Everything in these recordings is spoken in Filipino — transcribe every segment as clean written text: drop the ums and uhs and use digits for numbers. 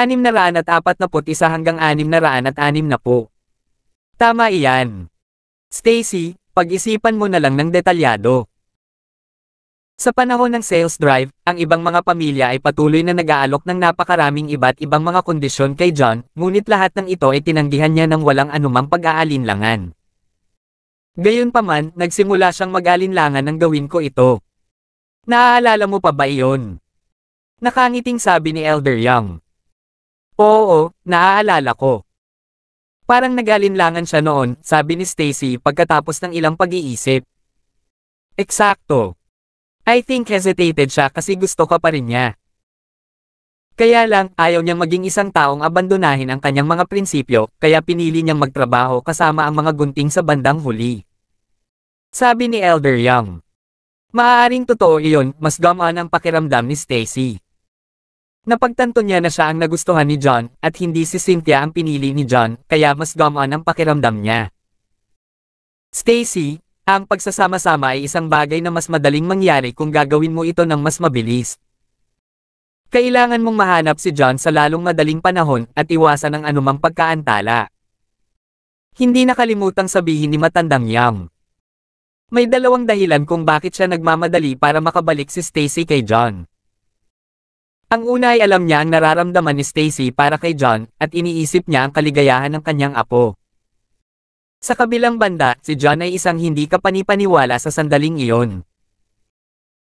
641 hanggang 660. Tama iyan. Stacy, pag-isipan mo na lang ng detalyado. Sa panahon ng sales drive, ang ibang mga pamilya ay patuloy na nag-aalok ng napakaraming iba't ibang mga kondisyon kay John, ngunit lahat ng ito ay tinanggihan niya ng walang anumang pag-aalinlangan. Gayunpaman, nagsimula siyang mag-alinlangan ng gawin ko ito. Naaalala mo pa ba iyon? Nakangiting sabi ni Elder Young. Oo, naaalala ko. Parang nag-alinlangan siya noon, sabi ni Stacy pagkatapos ng ilang pag-iisip. Eksakto. I think hesitated siya kasi gusto ka pa rin niya. Kaya lang, ayaw niyang maging isang taong abandonahin ang kanyang mga prinsipyo, kaya pinili niyang magtrabaho kasama ang mga gunting sa bandang huli. Sabi ni Elder Young. Maaaring totoo iyon, mas gamaan ang pakiramdam ni Stacy. Napagtanto niya na siya ang nagustuhan ni John, at hindi si Cynthia ang pinili ni John, kaya mas gamaan ang pakiramdam niya. Stacy, ang pagsasama-sama ay isang bagay na mas madaling mangyari kung gagawin mo ito ng mas mabilis. Kailangan mong mahanap si John sa lalong madaling panahon at iwasan ang anumang pagkaantala. Hindi nakalimutang sabihin ni matandang Young. May dalawang dahilan kung bakit siya nagmamadali para makabalik si Stacy kay John. Ang una ay alam niya ang nararamdaman ni Stacy para kay John at iniisip niya ang kaligayahan ng kanyang apo. Sa kabilang banda, si John ay isang hindi kapanipaniwala sa sandaling iyon.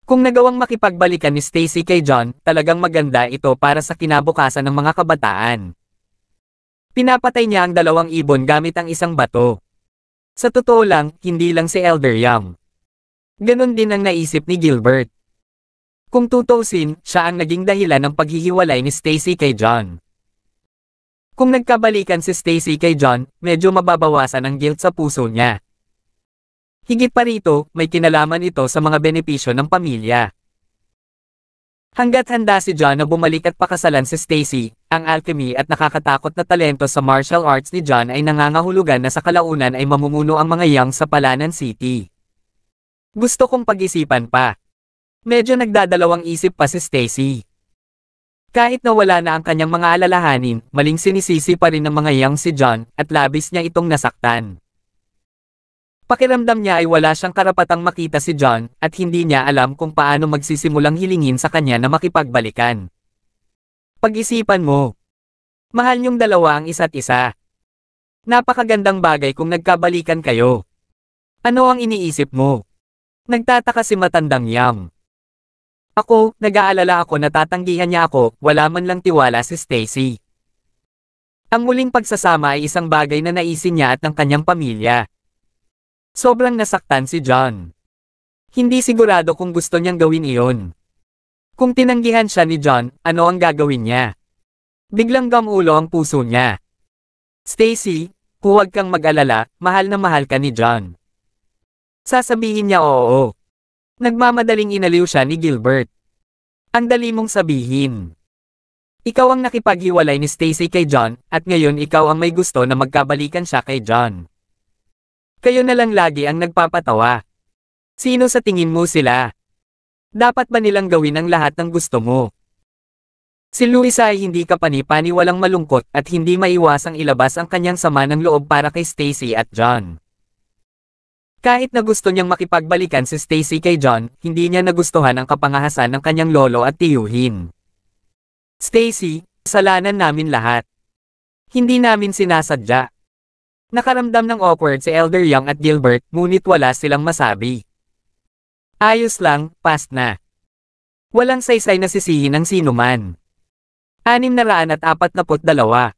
Kung nagawang makipagbalikan ni Stacy kay John, talagang maganda ito para sa kinabukasan ng mga kabataan. Pinapatay niya ang 2 ibon gamit ang isang bato. Sa totoo lang, hindi lang si Elder Young. Ganon din ang naisip ni Gilbert. Kung tutusin, siya ang naging dahilan ng paghihiwalay ni Stacy kay John. Kung nagkabalikan si Stacy kay John, medyo mababawasan ang guilt sa puso niya. Higit pa rito, may kinalaman ito sa mga benepisyo ng pamilya. Hangga't handa si John na bumalik at pakasalan si Stacy, ang alchemy at nakakatakot na talento sa martial arts ni John ay nangangahulugan na sa kalaunan ay mamumuno ang mga Young sa Palanan City. Gusto kong pag-isipan pa. Medyo nagdadalawang isip pa si Stacy. Kahit na wala na ang kanyang mga alalahanin, maling sinisisi pa rin ng mga Young si John, at labis niya itong nasaktan. Pakiramdam niya ay wala siyang karapatang makita si John, at hindi niya alam kung paano magsisimulang hilingin sa kanya na makipagbalikan. Pag-isipan mo. Mahal niyong dalawa ang isa't isa. Napakagandang bagay kung nagkabalikan kayo. Ano ang iniisip mo? Nagtataka si matandang Young. Ako, nag-aalala ako na tatanggihan niya ako, wala man lang tiwala si Stacy. Ang muling pagsasama ay isang bagay na naisin niya at ng kanyang pamilya. Sobrang nasaktan si John. Hindi sigurado kung gusto niyang gawin iyon. Kung tinanggihan siya ni John, ano ang gagawin niya? Biglang gamulo ang puso niya. Stacy, huwag kang mag-alala, mahal na mahal ka ni John. Sasabihin niya oo. Nagmamadaling inaliw siya ni Gilbert. Ang dali mong sabihin. Ikaw ang nakipaghiwalay ni Stacy kay John, at ngayon ikaw ang may gusto na magkabalikan siya kay John. Kayo na lang lagi ang nagpapatawa. Sino sa tingin mo sila? Dapat ba nilang gawin ang lahat ng gusto mo? Si Luisa ay hindi kapani-paniwalang malungkot at hindi maiwasang ilabas ang kanyang sama ng loob para kay Stacy at John. Kahit na gusto niyang makipagbalikan si Stacy kay John, hindi niya nagustuhan ang kapangahasan ng kanyang lolo at tiyuhin. Stacy, kasalanan namin lahat. Hindi namin sinasadya. Nakaramdam ng awkward si Elder Young at Gilbert, ngunit wala silang masabi. Ayos lang, past na. Walang saysay na sisihin ng sinuman. 642.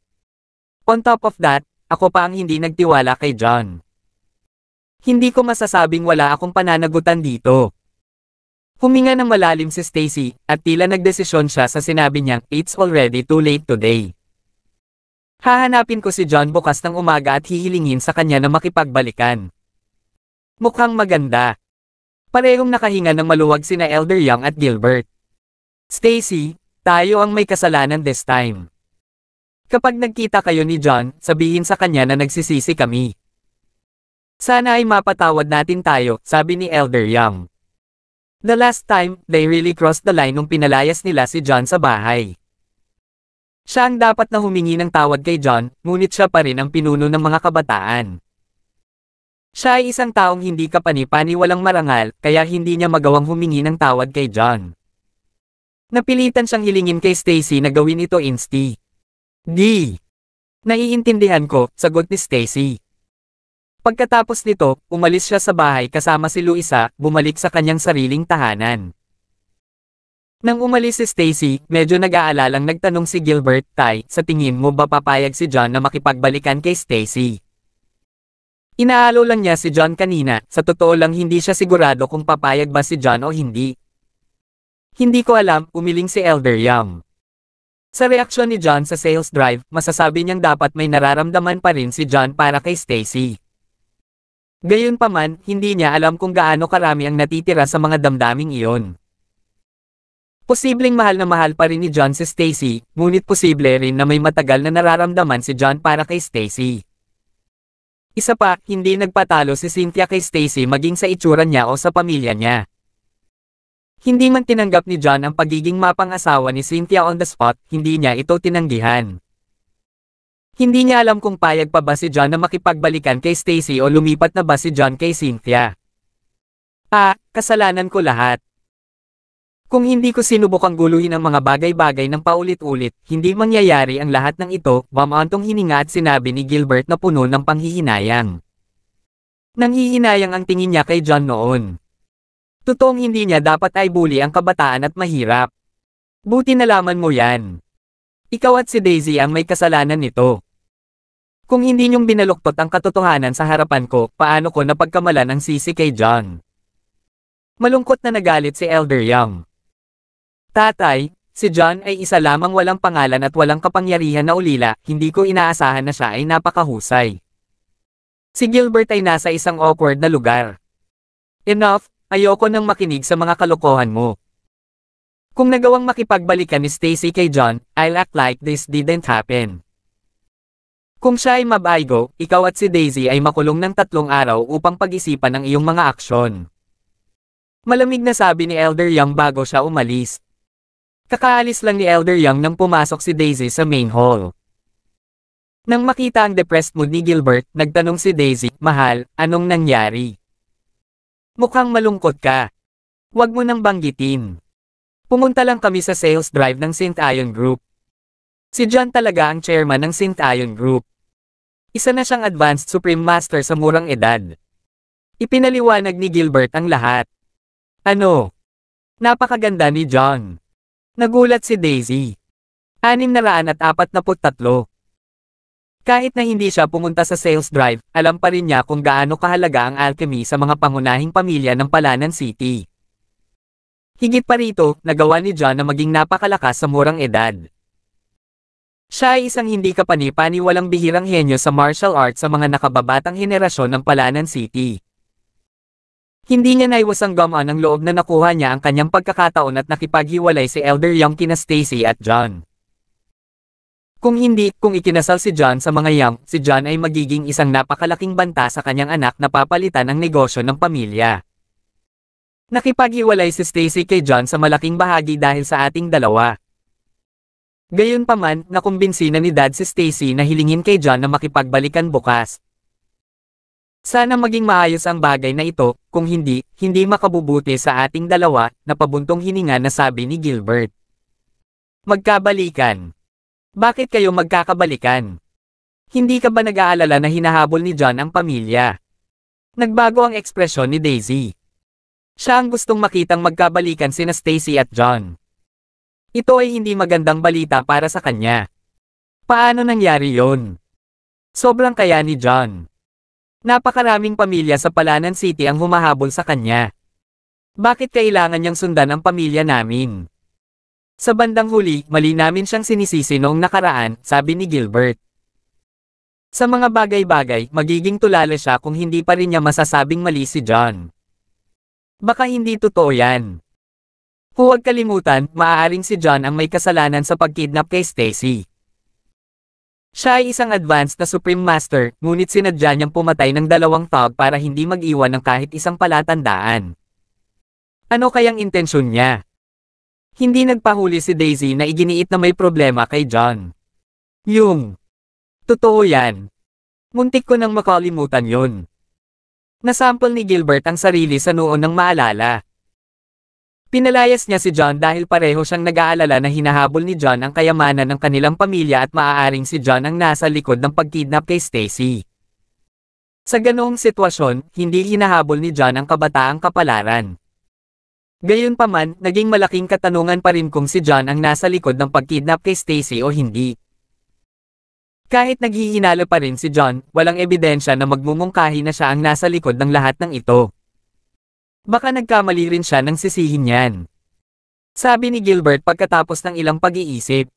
On top of that, ako pa ang hindi nagtiwala kay John. Hindi ko masasabing wala akong pananagutan dito. Huminga ng malalim si Stacy, at tila nagdesisyon siya sa sinabi niyang, "It's already too late today." Hahanapin ko si John bukas ng umaga at hihilingin sa kanya na makipagbalikan. Mukhang maganda. Parehong nakahinga ng maluwag sina Elder Young at Gilbert. Stacy, tayo ang may kasalanan this time. Kapag nagkita kayo ni John, sabihin sa kanya na nagsisisi kami. Sana ay mapatawad natin tayo, sabi ni Elder Young. The last time, they really crossed the line nung pinalayas nila si John sa bahay. Siya ang dapat na humingi ng tawad kay John, ngunit siya pa rin ang pinuno ng mga kabataan. Siya ay isang taong hindi kapani-paniwalang marangal, kaya hindi niya magawang humingi ng tawad kay John. Napilitan siyang hilingin kay Stacy na gawin ito insti. Di. Naiintindihan ko, sagot ni Stacy. Pagkatapos nito, umalis siya sa bahay kasama si Luisa, bumalik sa kanyang sariling tahanan. Nang umalis si Stacy, medyo nag-aalalang nagtanong si Gilbert, "Tay, sa tingin mo ba papayag si John na makipagbalikan kay Stacy?" Inaalo lang niya si John kanina, sa totoo lang hindi siya sigurado kung papayag ba si John o hindi. Hindi ko alam, umiling si Elder Young. Sa reaksyon ni John sa sales drive, masasabi niyang dapat may nararamdaman pa rin si John para kay Stacy. Gayunpaman, hindi niya alam kung gaano karami ang natitira sa mga damdaming iyon. Posibleng mahal na mahal pa rin ni John si Stacy, ngunit posible rin na may matagal na nararamdaman si John para kay Stacy. Isa pa, hindi nagpatalo si Cynthia kay Stacy maging sa itsura niya o sa pamilya niya. Hindi man tinanggap ni John ang pagiging mapang-asawa ni Cynthia on the spot, hindi niya ito tinanggihan. Hindi niya alam kung payag pa ba si John na makipagbalikan kay Stacy o lumipat na ba si John kay Cynthia. Kasalanan ko lahat. Kung hindi ko sinubukang guluhin ang mga bagay-bagay ng paulit-ulit, hindi mangyayari ang lahat ng ito, mamantong hininga at sinabi ni Gilbert na puno ng panghihinayang. Nanghihinayang ang tingin niya kay John noon. Totoong hindi niya dapat ay bully ang kabataan at mahirap. Buti nalaman mo yan. Ikaw at si Daisy ang may kasalanan nito. Kung hindi niyong binaluktot ang katotohanan sa harapan ko, paano ko napagkamalan ang sisi kay John? Malungkot na nagalit si Elder Young. Tatay, si John ay isa lamang walang pangalan at walang kapangyarihan na ulila, hindi ko inaasahan na siya ay napakahusay. Si Gilbert ay nasa isang awkward na lugar. Enough, ayoko nang makinig sa mga kalokohan mo. Kung nagawang makipagbalikan ni Stacy kay John, I'll act like this didn't happen. Kung siya ay mabaygo, ikaw at si Daisy ay makulong ng 3 araw upang pag-isipan ang iyong mga aksyon. Malamig na sabi ni Elder Young bago siya umalis. Kakaalis lang ni Elder Young nang pumasok si Daisy sa main hall. Nang makita ang depressed mood ni Gilbert, nagtanong si Daisy, "Mahal, anong nangyari? Mukhang malungkot ka. Huwag mo nang banggitin. Pumunta lang kami sa sales drive ng St. Ion Group. Si John talaga ang chairman ng St. Ion Group. Isa na siyang advanced Supreme Master sa murang edad." Ipinaliwanag ni Gilbert ang lahat. Ano? Napakaganda ni John. Nagulat si Daisy. 643. Kahit na hindi siya pumunta sa sales drive, alam pa rin niya kung gaano kahalaga ang alchemy sa mga pangunahing pamilya ng Palanan City. Higit pa rito, nagawa ni John na maging napakalakas sa murang edad. Siya ay isang hindi kapani-paniwalang bihirang henyo sa martial arts sa mga nakababatang henerasyon ng Palanan City. Hindi niya naiwasang gamaan ang loob na nakuha niya ang kanyang pagkakataon at nakipaghiwalay si Elder Young kina Stacy at John. Kung ikinasal si John sa mga Young, si John ay magiging isang napakalaking banta sa kanyang anak na papalitan ang negosyo ng pamilya. Nakipaghiwalay si Stacy kay John sa malaking bahagi dahil sa ating dalawa. Gayunpaman, nakumbinsi na ni Dad si Stacy na hilingin kay John na makipagbalikan bukas. Sana maging maayos ang bagay na ito, kung hindi makabubuti sa ating dalawa, napabuntong hininga na sabi ni Gilbert. Magkabalikan. Bakit kayo magkakabalikan? Hindi ka ba nag-aalala na hinahabol ni John ang pamilya? Nagbago ang ekspresyon ni Daisy. Siya ang gustong makitang magkabalikan sina Stacy at John. Ito ay hindi magandang balita para sa kanya. Paano nangyari yon? Sobrang kaya ni John. Napakaraming pamilya sa Palanan City ang humahabol sa kanya. Bakit kailangan niyang sundan ang pamilya namin? Sa bandang huli, mali namin siyang sinisisi noong nakaraan, sabi ni Gilbert. Sa mga bagay-bagay, magiging tulala siya kung hindi pa rin niya masasabing mali si John. Baka hindi totoo yan. Huwag kalimutan, maaaring si John ang may kasalanan sa pagkidnap kay Stacy. Siya ay isang advanced na Supreme Master, ngunit sinadya niyang pumatay ng 2 thug para hindi mag-iwan ng kahit isang palatandaan. Ano kayang intensyon niya? Hindi nagpahuli si Daisy na iginiit na may problema kay John. Totoo yan. Muntik ko nang makalimutan yun. Nasample ni Gilbert ang sarili sa noon ng maalala. Pinalayas niya si John dahil pareho siyang nag-aalala na hinahabol ni John ang kayamanan ng kanilang pamilya at maaaring si John ang nasa likod ng pagkidnap kay Stacy. Sa ganoong sitwasyon, hindi hinahabol ni John ang kabataang kapalaran. Gayunpaman, naging malaking katanungan pa rin kung si John ang nasa likod ng pagkidnap kay Stacy o hindi. Kahit naghihinala pa rin si John, walang ebidensya na magmumungkahi na siya ang nasa likod ng lahat ng ito. Baka nagkamali rin siya nang sisihin yan. Sabi ni Gilbert pagkatapos ng ilang pag-iisip.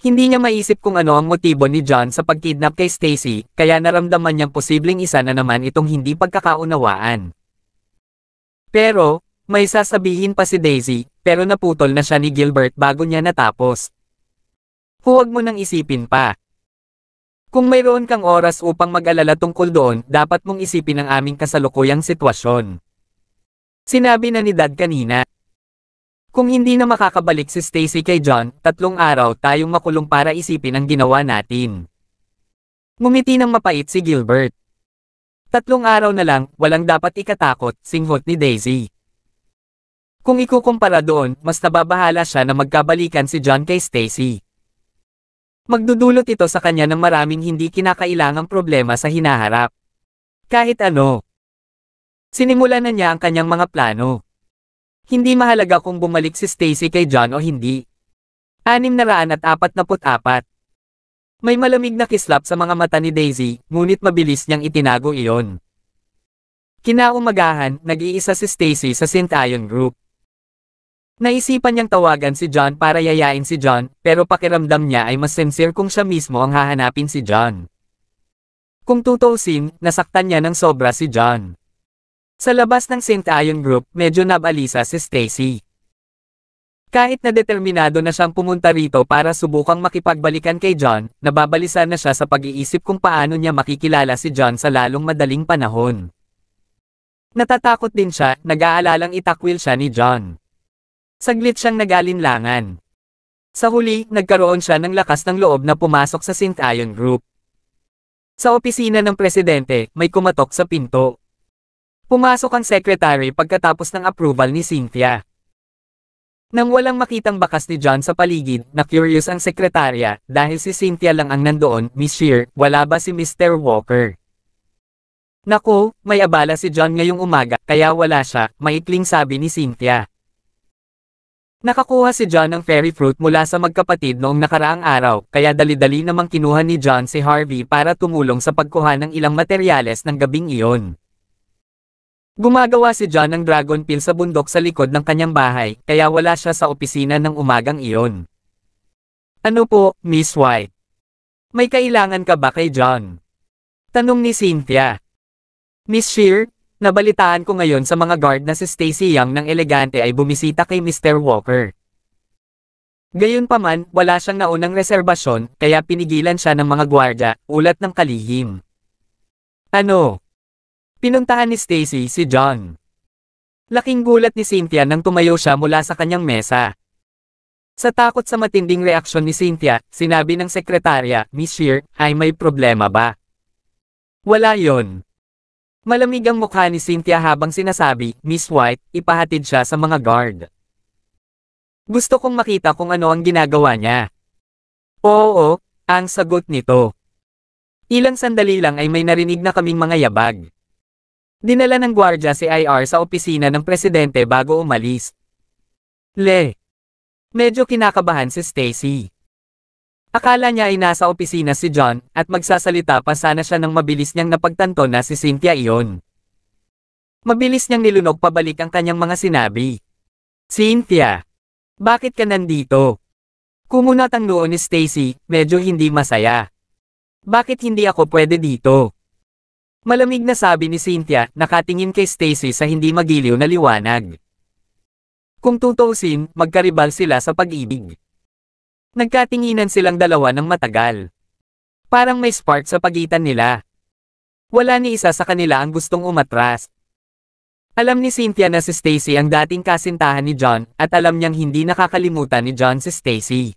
Hindi niya maisip kung ano ang motibo ni John sa pagkidnap kay Stacy, kaya naramdaman niyang posibleng isa na naman itong hindi pagkakaunawaan. Pero, may sasabihin pa si Daisy, pero naputol na siya ni Gilbert bago niya natapos. Huwag mo nang isipin pa. Kung mayroon kang oras upang mag-alala tungkol doon, dapat mong isipin ang aming kasalukuyang sitwasyon. Sinabi na ni Dad kanina. Kung hindi na makakabalik si Stacy kay John, 3 araw tayong makulong para isipin ang ginawa natin. Ngumiti ng mapait si Gilbert. 3 araw na lang, walang dapat ikatakot, singhot ni Daisy. Kung ikukumpara doon, mas nababahala siya na magkabalikan si John kay Stacy. Magdudulot ito sa kanya ng maraming hindi kinakailangang problema sa hinaharap. Kahit ano. Sinimulan na niya ang kanyang mga plano. Hindi mahalaga kung bumalik si Stacy kay John o hindi. 644. May malamig na kislap sa mga mata ni Daisy, ngunit mabilis niyang itinago iyon. Kinaumagahan, nag-iisa si Stacy sa St. Ion Group. Naisipan niyang tawagan si John para yayain si John, pero pakiramdam niya ay mas sincere kung siya mismo ang hahanapin si John. Kung tutuusin, nasaktan niya ng sobra si John. Sa labas ng St. Ion Group, medyo nabalisa si Stacy. Kahit na determinado na siyang pumunta rito para subukang makipagbalikan kay John, nababalisa na siya sa pag-iisip kung paano niya makikilala si John sa lalong madaling panahon. Natatakot din siya, nag-aalalang itakwil siya ni John. Saglit siyang nag-alinlangan. Sa huli, nagkaroon siya ng lakas ng loob na pumasok sa St. Ion Group. Sa opisina ng presidente, may kumatok sa pinto. Pumasok ang secretary pagkatapos ng approval ni Cynthia. Nang walang makitang bakas ni John sa paligid, na-curious ang sekretarya, dahil si Cynthia lang ang nandoon, Miss Shear, wala ba si Mr. Walker? Naku, may abala si John ngayong umaga, kaya wala siya, maikling sabi ni Cynthia. Nakakuha si John ng fairy fruit mula sa magkapatid noong nakaraang araw, kaya dali-dali namang kinuha ni John si Harvey para tumulong sa pagkuha ng ilang materyales ng gabing iyon. Gumagawa si John ng dragon pill sa bundok sa likod ng kanyang bahay, kaya wala siya sa opisina ng umagang iyon. Ano po, Miss White? May kailangan ka ba kay John? Tanong ni Cynthia. Miss Shear, nabalitaan ko ngayon sa mga guard na si Stacy Young ng elegante ay bumisita kay Mr. Walker. Gayunpaman, wala siyang naunang reserbasyon, kaya pinigilan siya ng mga gwardya, ulat ng kalihim. Ano? Pinuntahan ni Stacy si John. Laking gulat ni Cynthia nang tumayo siya mula sa kanyang mesa. Sa takot sa matinding reaksyon ni Cynthia, sinabi ng sekretarya, Miss Shear, ay may problema ba? Wala yon. Malamig ang mukha ni Cynthia habang sinasabi, Miss White, ipahatid siya sa mga guard. Gusto kong makita kung ano ang ginagawa niya. Oo, ang sagot nito. Ilang sandali lang ay may narinig na kaming mga yabag. Dinala ng gwardya si IR sa opisina ng presidente bago umalis. Medyo kinakabahan si Stacy. Akala niya ay nasa opisina si John, at magsasalita pa sana siya nang mabilis niyang napagtanto na si Cynthia iyon. Mabilis niyang nilunok pabalik ang kanyang mga sinabi. Cynthia, bakit ka nandito? Kumunat ang noo ni Stacy, medyo hindi masaya. Bakit hindi ako pwede dito? Malamig na sabi ni Cynthia, nakatingin kay Stacy sa hindi magiliw na liwanag. Kung tutuusin, magkaribal sila sa pag-ibig. Nagkatinginan silang dalawa ng matagal. Parang may spark sa pagitan nila. Wala ni isa sa kanila ang gustong umatras. Alam ni Cynthia na si Stacy ang dating kasintahan ni John, at alam niyang hindi nakakalimutan ni John si Stacy.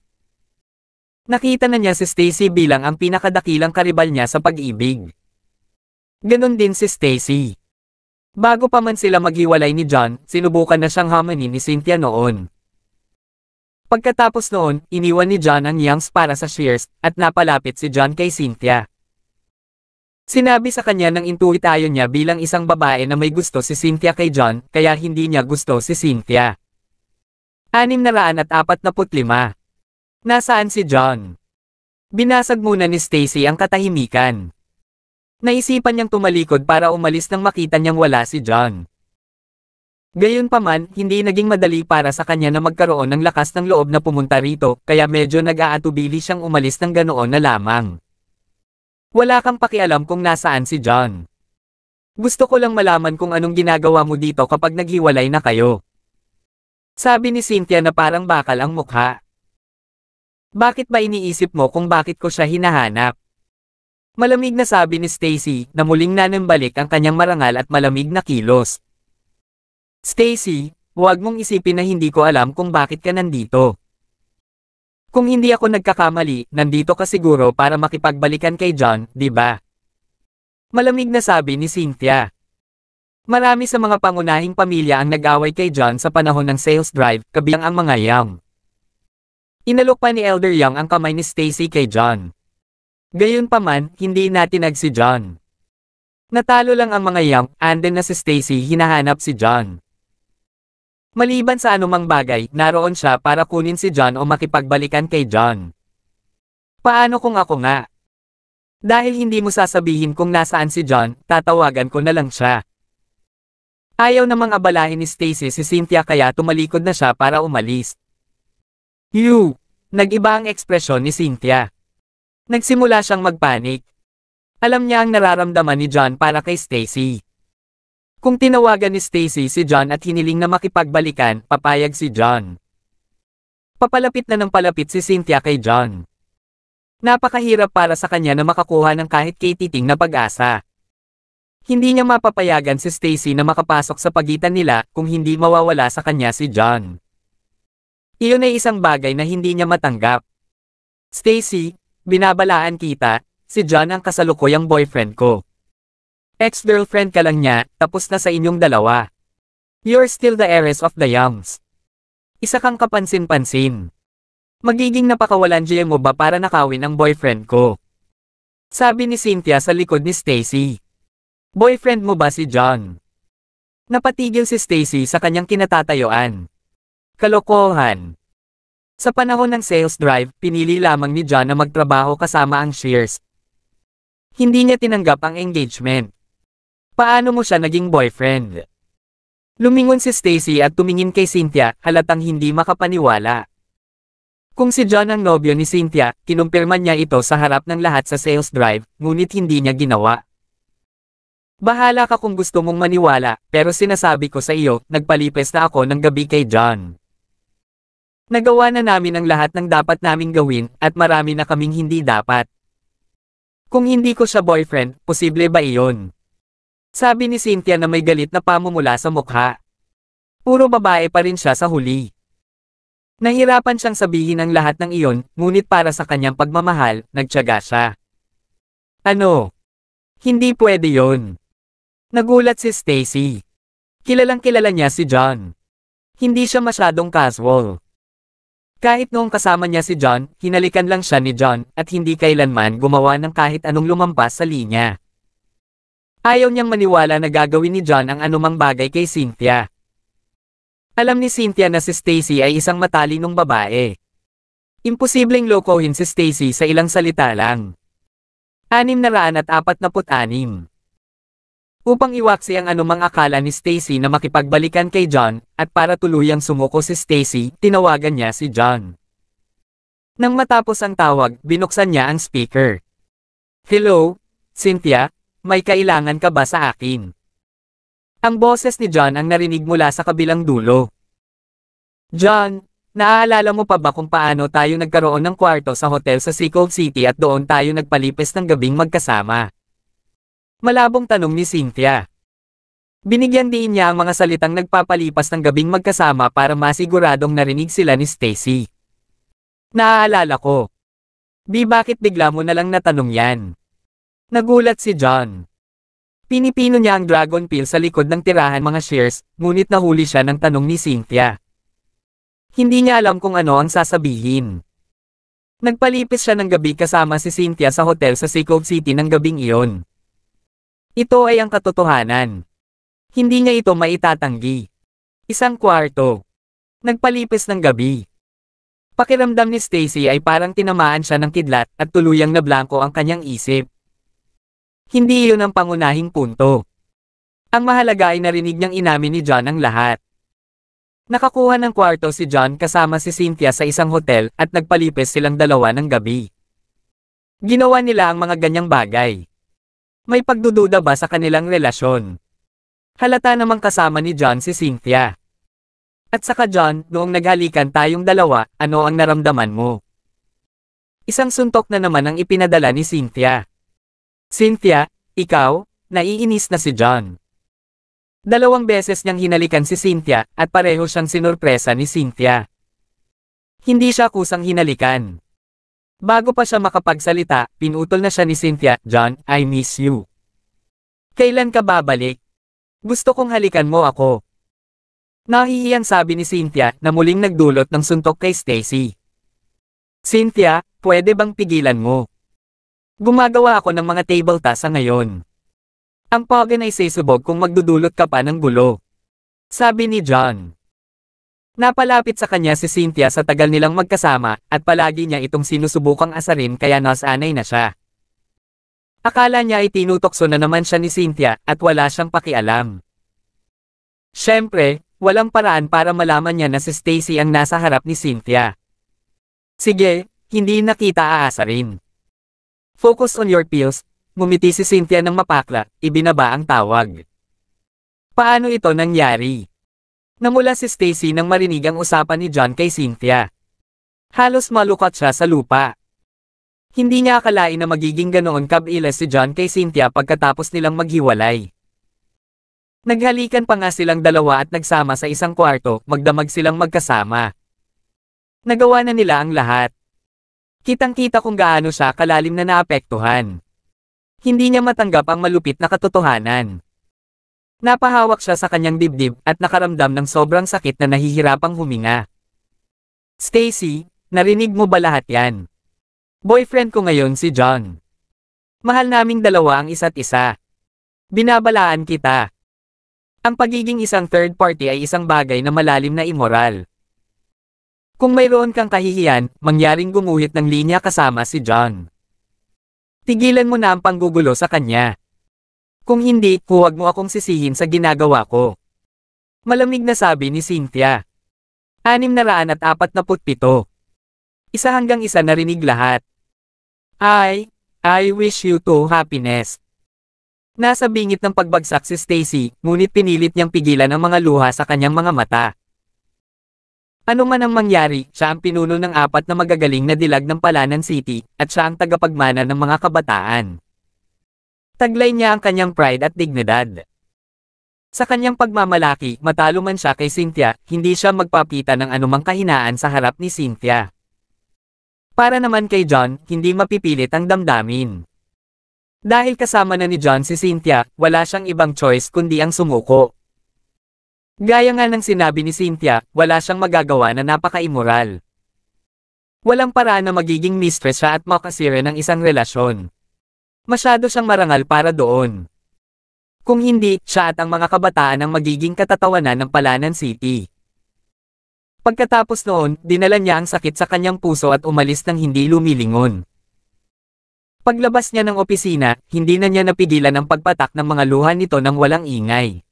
Nakita na niya si Stacy bilang ang pinakadakilang karibal niya sa pag-ibig. Ganon din si Stacy. Bago pa man sila maghiwalay ni John, sinubukan na siyang hamanin ni Cynthia noon. Pagkatapos noon, iniwan ni John ang Youngs para sa Shears, at napalapit si John kay Cynthia. Sinabi sa kanya ng intuition niya bilang isang babae na may gusto si Cynthia kay John, kaya hindi niya gusto si Cynthia. 645. Nasaan si John? Binasag muna ni Stacy ang katahimikan. Naisipan niyang tumalikod para umalis nang makita niyang wala si John. Gayunpaman, hindi naging madali para sa kanya na magkaroon ng lakas ng loob na pumunta rito, kaya medyo nag-aatubili siyang umalis ng ganoon na lamang. Wala kang pakialam kung nasaan si John. Gusto ko lang malaman kung anong ginagawa mo dito kapag naghiwalay na kayo. Sabi ni Cynthia na parang bakal ang mukha. Bakit ba iniisip mo kung bakit ko siya hinahanap? Malamig na sabi ni Stacy, na muling nanambalik ang kanyang marangal at malamig na kilos. Stacy, huwag mong isipin na hindi ko alam kung bakit ka nandito. Kung hindi ako nagkakamali, nandito ka siguro para makipagbalikan kay John, di ba? Malamig na sabi ni Cynthia. Marami sa mga pangunahing pamilya ang nag-away kay John sa panahon ng sales drive, kabilang ang mga Young. Inalok pa ni Elder Young ang kamay ni Stacy kay John. Gayunpaman, hindi natinag si John. Natalo lang ang mga Young, anden na si Stacy hinahanap si John. Maliban sa anumang bagay, naroon siya para kunin si John o makipagbalikan kay John. Paano kung ako nga? Dahil hindi mo sasabihin kung nasaan si John, tatawagan ko na lang siya. Ayaw namang abalahin ni Stacy si Cynthia kaya tumalikod na siya para umalis. Nag-iba ang ekspresyon ni Cynthia. Nagsimula siyang magpanik. Alam niya ang nararamdaman ni John para kay Stacy. Kung tinawagan ni Stacy si John at hiniling na makipagbalikan, papayag si John. Papalapit na ng palapit si Cynthia kay John. Napakahirap para sa kanya na makakuha ng kahit katiting na pag-asa. Hindi niya mapapayagan si Stacy na makapasok sa pagitan nila kung hindi mawawala sa kanya si John. Iyon ay isang bagay na hindi niya matanggap. Stacy, binabalaan kita, si John ang kasalukuyang boyfriend ko. Ex-girlfriend ka lang niya, tapos na sa inyong dalawa. You're still the heiress of the Youngs. Isa kang kapansin-pansin. Magiging napakawalan GM mo ba para nakawin ang boyfriend ko? Sabi ni Cynthia sa likod ni Stacy. Boyfriend mo ba si John? Napatigil si Stacy sa kanyang kinatatayuan. Kalokohan. Sa panahon ng sales drive, pinili lamang ni John na magtrabaho kasama ang Shears. Hindi niya tinanggap ang engagement. Paano mo siya naging boyfriend? Lumingon si Stacy at tumingin kay Cynthia, halatang hindi makapaniwala. Kung si John ang nobyo ni Cynthia, kinumpirma niya ito sa harap ng lahat sa sales drive, ngunit hindi niya ginawa. Bahala ka kung gusto mong maniwala, pero sinasabi ko sa iyo, nagpalipes na ako ng gabi kay John. Nagawa na namin ang lahat ng dapat naming gawin, at marami na kaming hindi dapat. Kung hindi ko siya boyfriend, posible ba iyon? Sabi ni Cynthia na may galit na pamumula sa mukha. Puro babae pa rin siya sa huli. Nahirapan siyang sabihin ang lahat ng iyon, ngunit para sa kanyang pagmamahal, nagtiyaga siya. Ano? Hindi pwede yon. Nagulat si Stacy. Kilalang kilala niya si John. Hindi siya masyadong casual. Kahit noong kasama niya si John, hinalikan lang siya ni John, at hindi kailanman gumawa ng kahit anong lumampas sa linya. Ayaw niyang maniwala na gagawin ni John ang anumang bagay kay Cynthia. Alam ni Cynthia na si Stacy ay isang matalinong babae. Imposibleng lokohin si Stacy sa ilang salita lang. 646. Upang iwaksi ang anumang akala ni Stacy na makipagbalikan kay John, at para tuluyang sumuko si Stacy, tinawagan niya si John. Nang matapos ang tawag, binuksan niya ang speaker. Hello, Cynthia? May kailangan ka ba sa akin? Ang boses ni John ang narinig mula sa kabilang dulo. John, naaalala mo pa ba kung paano tayo nagkaroon ng kwarto sa hotel sa Seacold City at doon tayo nagpalipes ng gabing magkasama? Malabong tanong ni Cynthia. Binigyan din niya ang mga salitang nagpapalipas ng gabing magkasama para masiguradong narinig sila ni Stacy. Naaalala ko. Bakit bigla mo na lang natanong yan? Nagulat si John. Pinipino niya ang dragon peel sa likod ng tirahan mga shares, ngunit nahuli siya ng tanong ni Cynthia. Hindi niya alam kung ano ang sasabihin. Nagpalipis siya ng gabi kasama si Cynthia sa hotel sa Seacove City ng gabing iyon. Ito ay ang katotohanan. Hindi niya ito maitatanggi. Isang kwarto. Nagpalipis ng gabi. Pakiramdam ni Stacy ay parang tinamaan siya ng kidlat at tuluyang nablangko ang kanyang isip. Hindi iyon ang pangunahing punto. Ang mahalaga ay narinig niyang inamin ni John ang lahat. Nakakuha ng kwarto si John kasama si Cynthia sa isang hotel at nagpalipis silang dalawa ng gabi. Ginawa nila ang mga ganyang bagay. May pagdududa ba sa kanilang relasyon? Halata namang kasama ni John si Cynthia. At saka John, noong naghalikan tayong dalawa, ano ang naramdaman mo? Isang suntok na naman ang ipinadala ni Cynthia. Cynthia, ikaw, naiinis na si John. 2 beses niyang hinalikan si Cynthia at pareho siyang sinurpresa ni Cynthia. Hindi siya kusang hinalikan. Bago pa siya makapagsalita, pinutol na siya ni Cynthia, John, I miss you. Kailan ka babalik? Gusto kong halikan mo ako. Nahihiyang sabi ni Cynthia na muling nagdulot ng suntok kay Stacy. Cynthia, pwede bang pigilan mo? Gumagawa ako ng mga table tasks ngayon. Ang pogen ay sisubog kung magdudulot ka pa ng gulo. Sabi ni John. Napalapit sa kanya si Cynthia sa tagal nilang magkasama at palagi niya itong sinusubukang asarin kaya nasanay na siya. Akala niya ay tinutokso na naman siya ni Cynthia at wala siyang pakialam. Siyempre, walang paraan para malaman niya na si Stacy ang nasa harap ni Cynthia. Sige, hindi na kita aasarin. Focus on your pills, ngumiti si Cynthia ng mapakla, ibinaba ang tawag. Paano ito nangyari? Namula si Stacy nang marinig ang usapan ni John kay Cynthia. Halos malukot siya sa lupa. Hindi niya akalain na magiging ganoon kabilas si John kay Cynthia pagkatapos nilang maghiwalay. Naghalikan pa nga silang dalawa at nagsama sa isang kwarto, magdamag silang magkasama. Nagawa na nila ang lahat. Kitang-kita kung gaano siya kalalim na naapektuhan. Hindi niya matanggap ang malupit na katotohanan. Napahawak siya sa kanyang dibdib at nakaramdam ng sobrang sakit na nahihirapang huminga. Stacy, narinig mo ba lahat yan? Boyfriend ko ngayon si John. Mahal naming dalawa ang isa't isa. Binabalaan kita. Ang pagiging isang third party ay isang bagay na malalim na immoral. Kung mayroon kang kahihiyan, mangyaring gumuhit ng linya kasama si John. Tigilan mo na ang panggugulo sa kanya. Kung hindi, huwag mo akong sisihin sa ginagawa ko. Malamig na sabi ni Cynthia. 647. 1 narinig lahat. I wish you two happiness. Nasa bingit ng pagbagsak si Stacy, ngunit pinilit niyang pigilan ang mga luha sa kanyang mga mata. Ano man ang mangyari, siya ang pinuno ng 4 na magagaling na dilag ng Palanan City, at siya ang tagapagmana ng mga kabataan. Taglay niya ang kanyang pride at dignidad. Sa kanyang pagmamalaki, matalo man siya kay Cynthia, hindi siya magpapita ng anumang kahinaan sa harap ni Cynthia. Para naman kay John, hindi mapipilit ang damdamin. Dahil kasama na ni John si Cynthia, wala siyang ibang choice kundi ang sumuko. Gaya nga ng sinabi ni Cynthia, wala siyang magagawa na napaka-immoral. Walang paraan na magiging mistress siya at makasira ng isang relasyon. Masyado siyang marangal para doon. Kung hindi, siya at ang mga kabataan ang magiging katatawanan ng Palanan City. Pagkatapos noon, dinala niya ang sakit sa kanyang puso at umalis ng hindi lumilingon. Paglabas niya ng opisina, hindi na niya napigilan ang pagpatak ng mga luha nito nang walang ingay.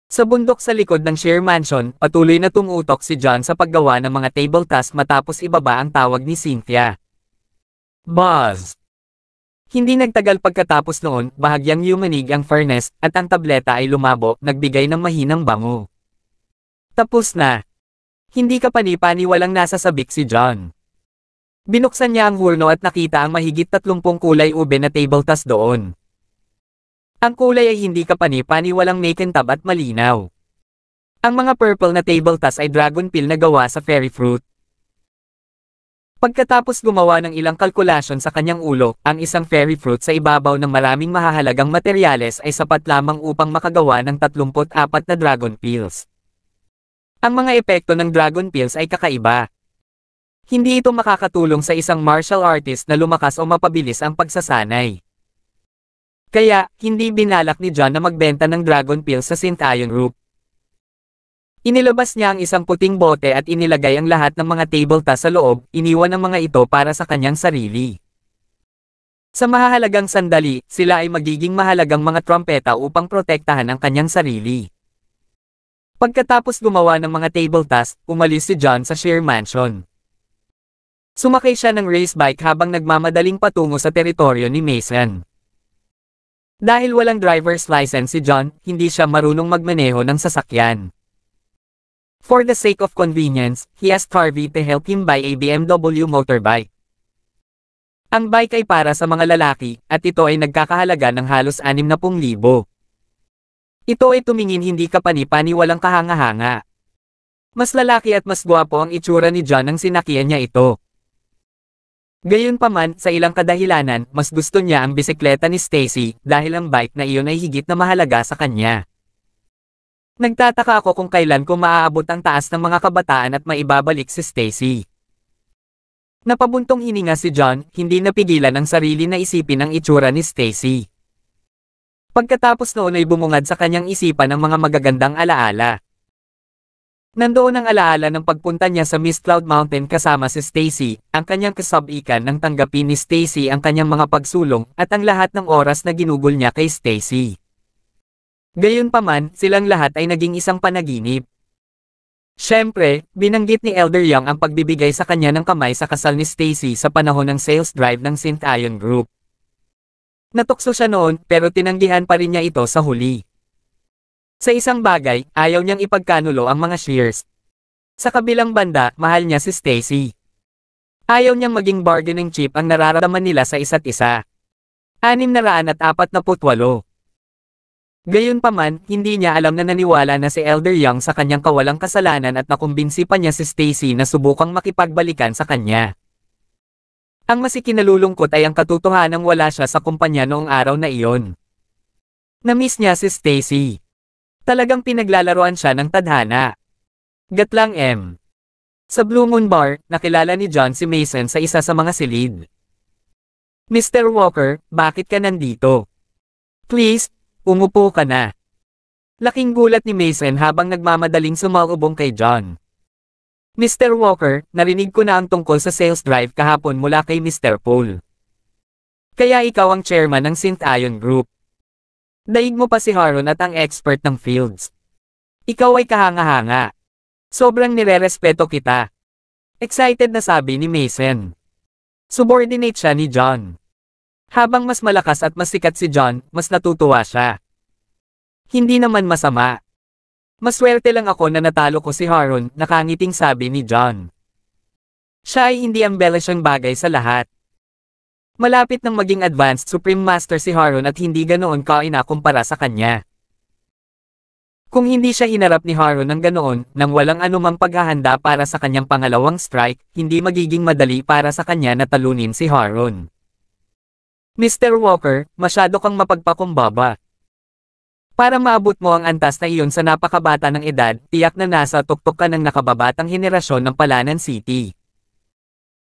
Sa bundok sa likod ng Share Mansion, patuloy na tumutok si John sa paggawa ng mga table tasks matapos ibaba ang tawag ni Cynthia. Buzz! Hindi nagtagal pagkatapos noon, bahagyang yumanig ang furnace, at ang tableta ay lumabo, nagbigay ng mahinang bango. Tapos na. Hindi ka pani-paniwalang nasasabik si John. Binuksan niya ang hurno at nakita ang mahigit 30 kulay ube na table task doon. Ang kulay ay hindi kapani-pani, walang makintab at malinaw. Ang mga purple na table tas ay dragon peel na gawa sa fairy fruit. Pagkatapos gumawa ng ilang kalkulasyon sa kanyang ulo, ang isang fairy fruit sa ibabaw ng maraming mahahalagang materyales ay sapat lamang upang makagawa ng 34 na dragon peels. Ang mga epekto ng dragon peels ay kakaiba. Hindi ito makakatulong sa isang martial artist na lumakas o mapabilis ang pagsasanay. Kaya, hindi binalak ni John na magbenta ng dragon peels sa St. Iron Group. Inilabas niya ang isang puting bote at inilagay ang lahat ng mga table tas sa loob, iniwan ang mga ito para sa kanyang sarili. Sa mahahalagang sandali, sila ay magiging mahalagang mga trompeta upang protektahan ang kanyang sarili. Pagkatapos gumawa ng mga table tas, umalis si John sa Sheer Mansion. Sumakay siya ng race bike habang nagmamadaling patungo sa teritoryo ni Mason. Dahil walang driver's license si John, hindi siya marunong magmaneho ng sasakyan. For the sake of convenience, he asked Harvey to help him buy a BMW motorbike. Ang bike ay para sa mga lalaki, at ito ay nagkakahalaga ng halos 60,000. Ito ay tumingin hindi kapani-pani, walang kahanga-hanga. Mas lalaki at mas gwapo ang itsura ni John nang sinakyan niya ito. Gayunpaman, sa ilang kadahilanan, mas gusto niya ang bisikleta ni Stacy, dahil ang bike na iyon ay higit na mahalaga sa kanya. Nagtataka ako kung kailan ko maaabot ang taas ng mga kabataan at maibabalik si Stacy. Napabuntong hininga si John, hindi napigilan ang sarili na isipin ang itsura ni Stacy. Pagkatapos noon ay bumungad sa kanyang isipan ang mga magagandang alaala. Nandoon ang alaala ng pagpunta niya sa Mist Cloud Mountain kasama si Stacy, ang kanyang kasab-ikan nang tanggapin ni Stacy ang kanyang mga pagsulong, at ang lahat ng oras na ginugol niya kay Stacy. Gayunpaman, silang lahat ay naging isang panaginip. Siyempre, binanggit ni Elder Young ang pagbibigay sa kanya ng kamay sa kasal ni Stacy sa panahon ng sales drive ng St. Iron Group. Natukso siya noon, pero tinanggihan pa rin niya ito sa huli. Sa isang bagay, ayaw niyang ipagkanulo ang mga shares. Sa kabilang banda, mahal niya si Stacy. Ayaw niyang maging bargaining chip ang nararamdaman nila sa isa't isa. 648. Gayunpaman, hindi niya alam na naniwala na si Elder Young sa kanyang kawalang kasalanan at nakumbinsi pa niya si Stacy na subukang makipagbalikan sa kanya. Ang mas ikinalulungkot ay ang katotohanang wala siya sa kumpanya noong araw na iyon. Na-miss niya si Stacy. Talagang pinaglalaroan siya ng tadhana. Gatlang M. Sa Blue Moon Bar, nakilala ni John si Mason sa isa sa mga silid. Mr. Walker, bakit ka nandito? Please, umupo ka na. Laking gulat ni Mason habang nagmamadaling sumalubong kay John. Mr. Walker, narinig ko na ang tungkol sa sales drive kahapon mula kay Mr. Paul. Kaya ikaw ang chairman ng St. Iron Group. Daig mo pa si Haron at ang expert ng fields. Ikaw ay kahanga-hanga. Sobrang nirerespeto kita. Excited na sabi ni Mason. Subordinate siya ni John. Habang mas malakas at mas sikat si John, mas natutuwa siya. Hindi naman masama. Maswerte lang ako na natalo ko si Haron, nakangiting sabi ni John. Siya ay hindi embellishing bagay sa lahat. Malapit nang maging advanced Supreme Master si Haron at hindi ganoon kainakumpara sa kanya. Kung hindi siya hinarap ni Haron ng ganoon, nang walang anumang paghahanda para sa kanyang pangalawang strike, hindi magiging madali para sa kanya na talunin si Haron. Mr. Walker, masyado kang mapagpakumbaba. Para maabot mo ang antas na iyon sa napakabata ng edad, tiyak na nasa tuktok ka ng nakababatang henerasyon ng Palanan City.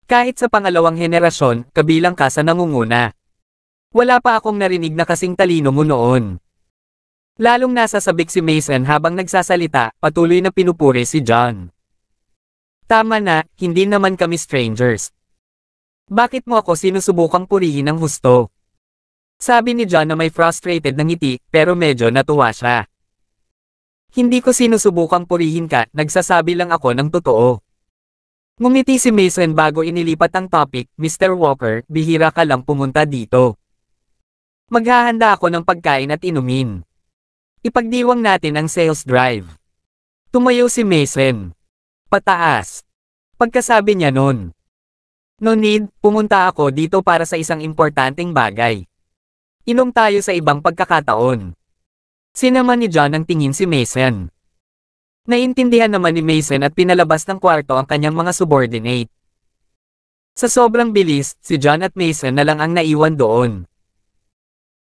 Kahit sa pangalawang henerasyon, kabilang ka sa nangunguna. Wala pa akong narinig na kasing talino mo noon. Lalong nasasabik si Mason habang nagsasalita, patuloy na pinupuri si John. Tama na, hindi naman kami strangers. Bakit mo ako sinusubukang purihin ng husto? Sabi ni John na may frustrated na ngiti, pero medyo natuwa siya. Hindi ko sinusubukang purihin ka, nagsasabi lang ako ng totoo. Ngumiti si Mason bago inilipat ang topic, Mr. Walker, bihira ka lang pumunta dito. Maghahanda ako ng pagkain at inumin. Ipagdiwang natin ang sales drive. Tumayo si Mason. Pataas. Pagkasabi niya nun. No need, pumunta ako dito para sa isang importanteng bagay. Inom tayo sa ibang pagkakataon. Sinaman ni John ang tingin si Mason. Naintindihan naman ni Mason at pinalabas ng kwarto ang kanyang mga subordinate. Sa sobrang bilis, si John at Mason na lang ang naiwan doon.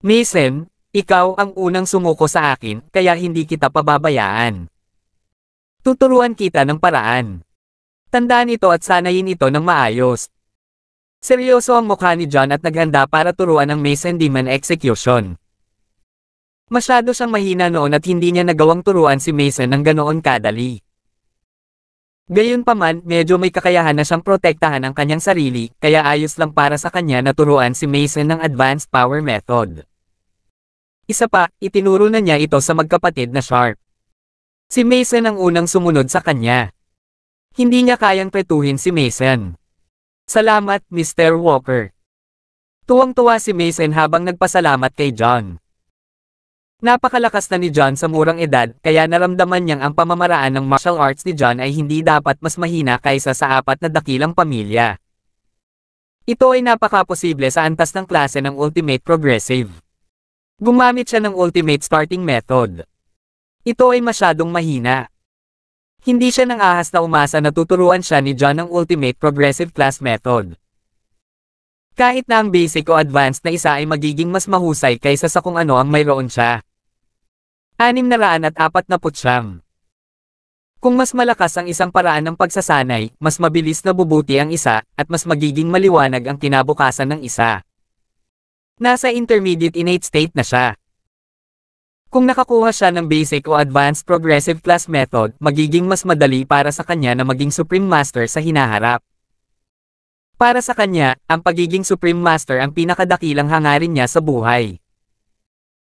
Mason, ikaw ang unang sumuko sa akin, kaya hindi kita pababayaan. Tuturuan kita ng paraan. Tandaan ito at sanayin ito ng maayos. Seryoso ang mukha ni John at naghanda para turuan ang Mason Demon Execution. Masyado siyang mahina noon at hindi niya nagawang turuan si Mason ng ganoon kadali. Gayunpaman, medyo may kakayahan na siyang protektahan ang kanyang sarili, kaya ayos lang para sa kanya na turuan si Mason ng Advanced Power Method. Isa pa, itinuro na niya ito sa magkapatid na Sharp. Si Mason ang unang sumunod sa kanya. Hindi niya kayang pretuhin si Mason. Salamat, Mr. Walker. Tuwang-tuwa si Mason habang nagpasalamat kay John. Napakalakas na ni John sa murang edad, kaya naramdaman niyang ang pamamaraan ng martial arts ni John ay hindi dapat mas mahina kaysa sa 4 na dakilang pamilya. Ito ay napakaposible sa antas ng klase ng Ultimate Progressive. Gumamit siya ng Ultimate Starting Method. Ito ay masyadong mahina. Hindi siya nang ahas na umasa na tuturuan siya ni John ng Ultimate Progressive Class Method. Kahit na ang basic o advanced na isa ay magiging mas mahusay kaysa sa kung ano ang mayroon siya. 649. Kung mas malakas ang isang paraan ng pagsasanay, mas mabilis na bubuti ang isa, at mas magiging maliwanag ang kinabukasan ng isa. Nasa intermediate innate state na siya. Kung nakakuha siya ng basic o advanced progressive class method, magiging mas madali para sa kanya na maging Supreme Master sa hinaharap. Para sa kanya, ang pagiging Supreme Master ang pinakadakilang hangarin niya sa buhay.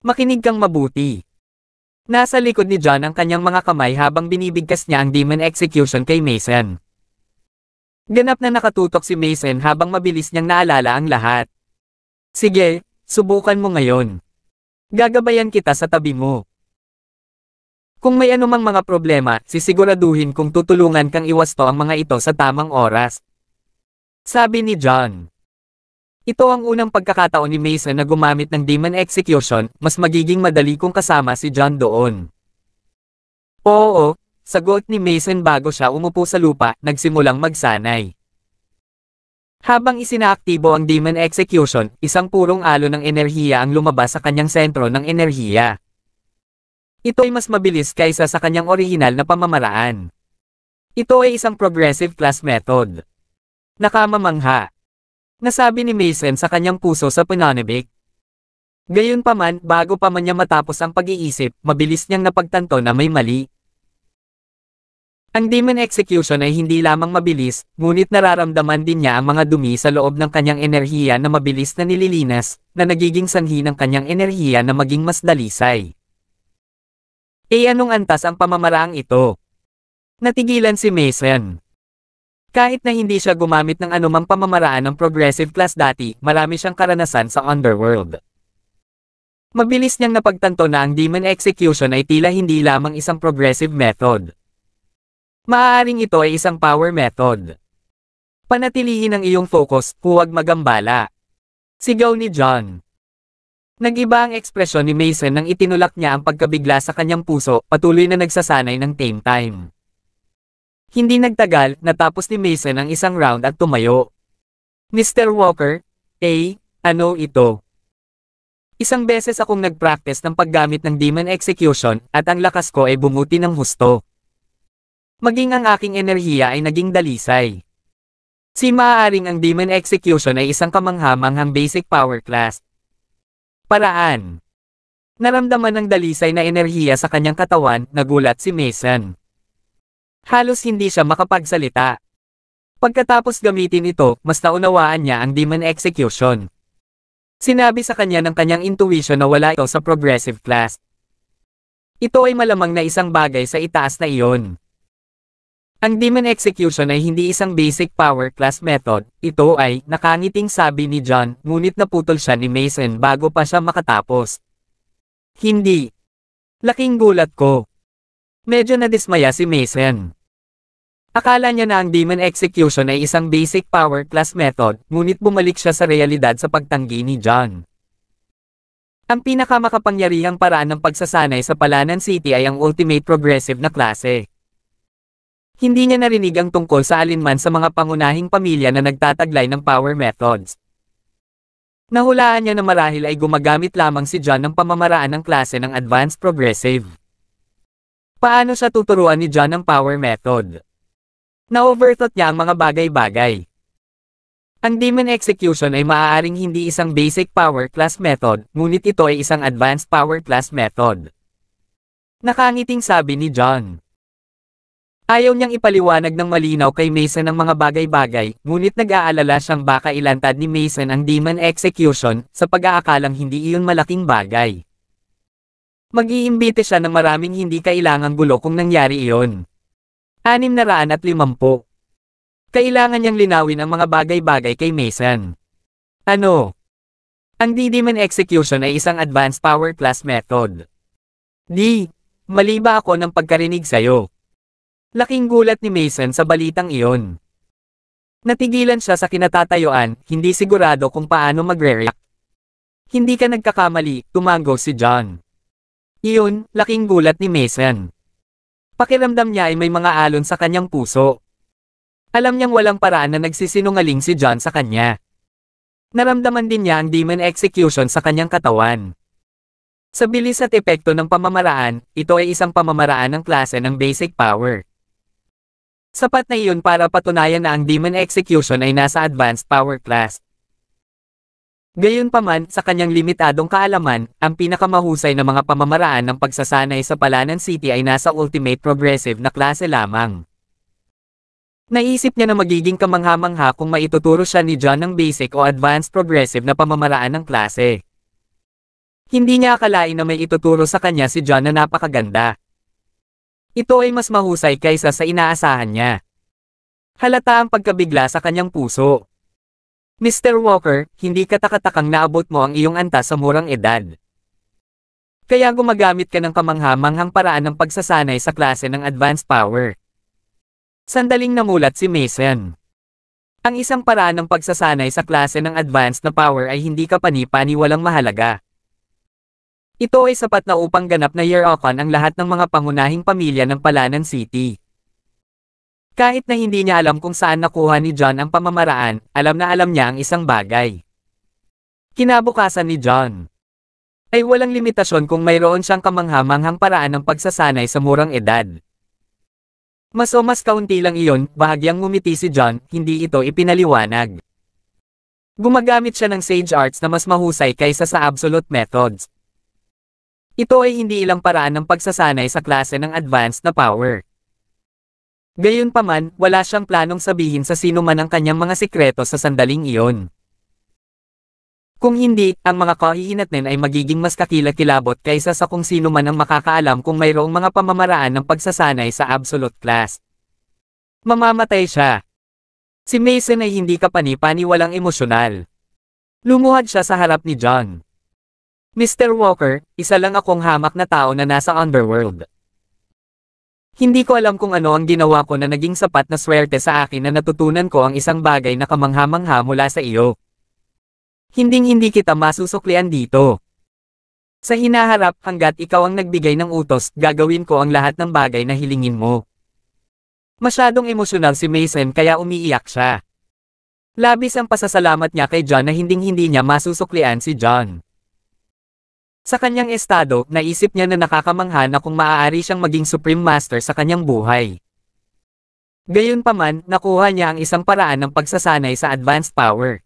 Makinig kang mabuti. Nasa likod ni John ang kanyang mga kamay habang binibigkas niya ang Demon Execution kay Mason. Ganap na nakatutok si Mason habang mabilis niyang naalala ang lahat. Sige, subukan mo ngayon. Gagabayan kita sa tabi mo. Kung may anumang mga problema, sisiguraduhin kung tutulungan kang iwasto ang mga ito sa tamang oras. Sabi ni John. Ito ang unang pagkakataon ni Mason na gumamit ng Demon Execution, mas magiging madali kung kasama si John doon. Oo, sagot ni Mason bago siya umupo sa lupa, nagsimulang magsanay. Habang isinaaktibo ang Demon Execution, isang purong alo ng enerhiya ang lumabas sa kanyang sentro ng enerhiya. Ito ay mas mabilis kaysa sa kanyang orihinal na pamamaraan. Ito ay isang progressive class method. Nakamamangha. Nasabi ni Mason sa kanyang puso sa pananabik. Gayunpaman, bago pa man niya matapos ang pag-iisip, mabilis niyang napagtanto na may mali. Ang Demon Execution ay hindi lamang mabilis, ngunit nararamdaman din niya ang mga dumi sa loob ng kanyang enerhiya na mabilis na nililinas, na nagiging sanhi ng kanyang enerhiya na maging mas dalisay. Anong antas ang pamamaraang ito? Natigilan si Mason. Kahit na hindi siya gumamit ng anumang pamamaraan ng progressive class dati, marami siyang karanasan sa underworld. Mabilis niyang napagtanto na ang Demon Execution ay tila hindi lamang isang progressive method. Maaaring ito ay isang power method. Panatilihin ang iyong focus, huwag magambala. Sigaw ni John. Nag-iba ang ekspresyon ni Mason nang itinulak niya ang pagkabigla sa kanyang puso, patuloy na nagsasanay ng tame time. Hindi nagtagal, natapos ni Mason ang isang round at tumayo. Mr. Walker, ano ito? Isang beses akong nag-practice ng paggamit ng Demon Execution, at ang lakas ko ay bumuti ng husto. Maging ang aking enerhiya ay naging dalisay. Maaaring ang Demon Execution ay isang kamangha-manghang basic power class. Paraan. Naramdaman ng dalisay na enerhiya sa kanyang katawan, nagulat si Mason. Halos hindi siya makapagsalita. Pagkatapos gamitin ito, mas naunawaan niya ang Demon Execution. Sinabi sa kanya ng kanyang intuition na wala ito sa progressive class. Ito ay malamang na isang bagay sa itaas na iyon. Ang Demon Execution ay hindi isang basic power class method, ito ay, nakangiting sabi ni John, ngunit naputol siya ni Mason bago pa siya makatapos. Hindi. Laking gulat ko. Medyo nadismaya si Mason. Akala niya na ang Demon Execution ay isang basic power class method, ngunit bumalik siya sa realidad sa pagtanggi ni John. Ang pinakamakapangyarihang paraan ng pagsasanay sa Palanan City ay ang ultimate progressive na klase. Hindi niya narinig ang tungkol sa alinman sa mga pangunahing pamilya na nagtataglay ng power methods. Nahulaan niya na marahil ay gumagamit lamang si John ng pamamaraan ng klase ng advanced progressive. Paano siya tuturuan ni John ng power method? Na-overthought niya ang mga bagay-bagay. Ang Demon Execution ay maaaring hindi isang basic power class method, ngunit ito ay isang advanced power class method. Nakangiting sabi ni John. Ayaw niyang ipaliwanag ng malinaw kay Mason ang mga bagay-bagay, ngunit nag-aalala siyang baka ilantad ni Mason ang Demon Execution, sa pag-aakalang hindi iyon malaking bagay. Mag-iimbite siya ng maraming hindi kailangang gulo kung nangyari iyon. 650. Kailangan niyang linawin ang mga bagay-bagay kay Mason. Ano? Ang Demon Execution ay isang advanced power class method. Mali ba ako ng pagkarinig sa'yo? Laking gulat ni Mason sa balitang iyon. Natigilan siya sa kinatatayuan, hindi sigurado kung paano magre-react. Hindi ka nagkakamali, tumango si John. Iyon, laking gulat ni Mason. Pakiramdam niya ay may mga alon sa kanyang puso. Alam niyang walang paraan na nagsisinungaling si John sa kanya. Naramdaman din niya ang Demon Execution sa kanyang katawan. Sa bilis at epekto ng pamamaraan, ito ay isang pamamaraan ng klase ng basic power. Sapat na iyon para patunayan na ang Demon Execution ay nasa advanced power class. Gayunpaman, sa kanyang limitadong kaalaman, ang pinakamahusay na mga pamamaraan ng pagsasanay sa Palanan City ay nasa ultimate progressive na klase lamang. Naisip niya na magiging kamangha-mangha kung maituturo siya ni John ng basic o advanced progressive na pamamaraan ng klase. Hindi niya akalain na may ituturo sa kanya si John na napakaganda. Ito ay mas mahusay kaysa sa inaasahan niya. Halata ang pagkabigla sa kanyang puso. Mr. Walker, hindi katakatakang naabot mo ang iyong antas sa murang edad. Kaya gumagamit ka ng kamangha-manghang paraan ng pagsasanay sa klase ng advanced power. Sandaling namulat si Mason. Ang isang paraan ng pagsasanay sa klase ng advanced na power ay hindi kapani-paniwalang mahalaga. Ito ay sapat na upang ganap na year-okan ang lahat ng mga pangunahing pamilya ng Palanan City. Kahit na hindi niya alam kung saan nakuha ni John ang pamamaraan, alam na alam niya ang isang bagay. Kinabukasan ni John ay walang limitasyon kung mayroon siyang kamangha-manghang paraan ng pagsasanay sa murang edad. Mas kaunti lang iyon, bahagyang ngumiti si John, hindi ito ipinaliwanag. Gumagamit siya ng Sage Arts na mas mahusay kaysa sa Absolute Methods. Ito ay hindi ilang paraan ng pagsasanay sa klase ng advanced na power. Gayunpaman, wala siyang planong sabihin sa sino man ang kanyang mga sikreto sa sandaling iyon. Kung hindi, ang mga kahihinatnin ay magiging mas kakilakilabot kaysa sa kung sino man ang makakaalam kung mayroong mga pamamaraan ng pagsasanay sa absolute class. Mamamatay siya. Si Mason ay hindi kapani-paniwalang emosyonal. Lumuhad siya sa harap ni John. Mr. Walker, isa lang akong hamak na tao na nasa underworld. Hindi ko alam kung ano ang ginawa ko na naging sapat na swerte sa akin na natutunan ko ang isang bagay na kamangha-mangha mula sa iyo. Hinding-hindi kita masusuklian dito. Sa hinaharap, hanggat ikaw ang nagbigay ng utos, gagawin ko ang lahat ng bagay na hilingin mo. Masyadong emosyonal si Mason kaya umiiyak siya. Labis ang pasasalamat niya kay John na hinding-hindi niya masusuklian si John. Sa kanyang estado, naisip niya na nakakamangha na kung maaari siyang maging Supreme Master sa kanyang buhay. Gayunpaman, nakuha niya ang isang paraan ng pagsasanay sa advanced power.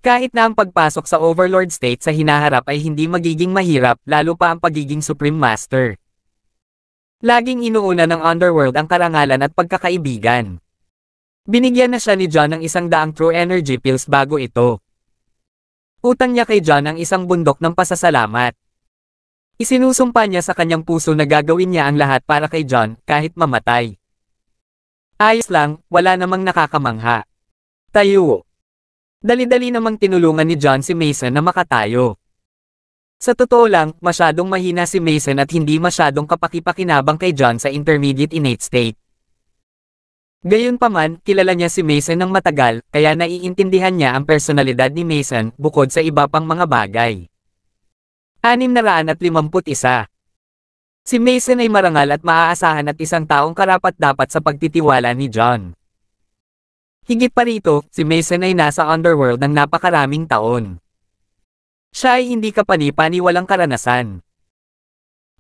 Kahit na ang pagpasok sa Overlord State sa hinaharap ay hindi magiging mahirap, lalo pa ang pagiging Supreme Master. Laging inuuna ng Underworld ang karangalan at pagkakaibigan. Binigyan na siya ni John ng 100 True Energy Pills bago ito. Utang niya kay John ang isang bundok ng pasasalamat. Isinusumpa niya sa kanyang puso na gagawin niya ang lahat para kay John, kahit mamatay. Ayos lang, wala namang nakakamangha. Tayo. Dali-dali namang tinulungan ni John si Mason na makatayo. Sa totoo lang, masyadong mahina si Mason at hindi masyadong kapakipakinabang kay John sa intermediate innate state. Gayunpaman, kilala niya si Mason ng matagal, kaya naiintindihan niya ang personalidad ni Mason bukod sa iba pang mga bagay. 651. Si Mason ay marangal at maaasahan at isang taong karapat-dapat sa pagtitiwala ni John. Higit pa rito, si Mason ay nasa underworld ng napakaraming taon. Siya ay hindi kapani-paniwalang karanasan.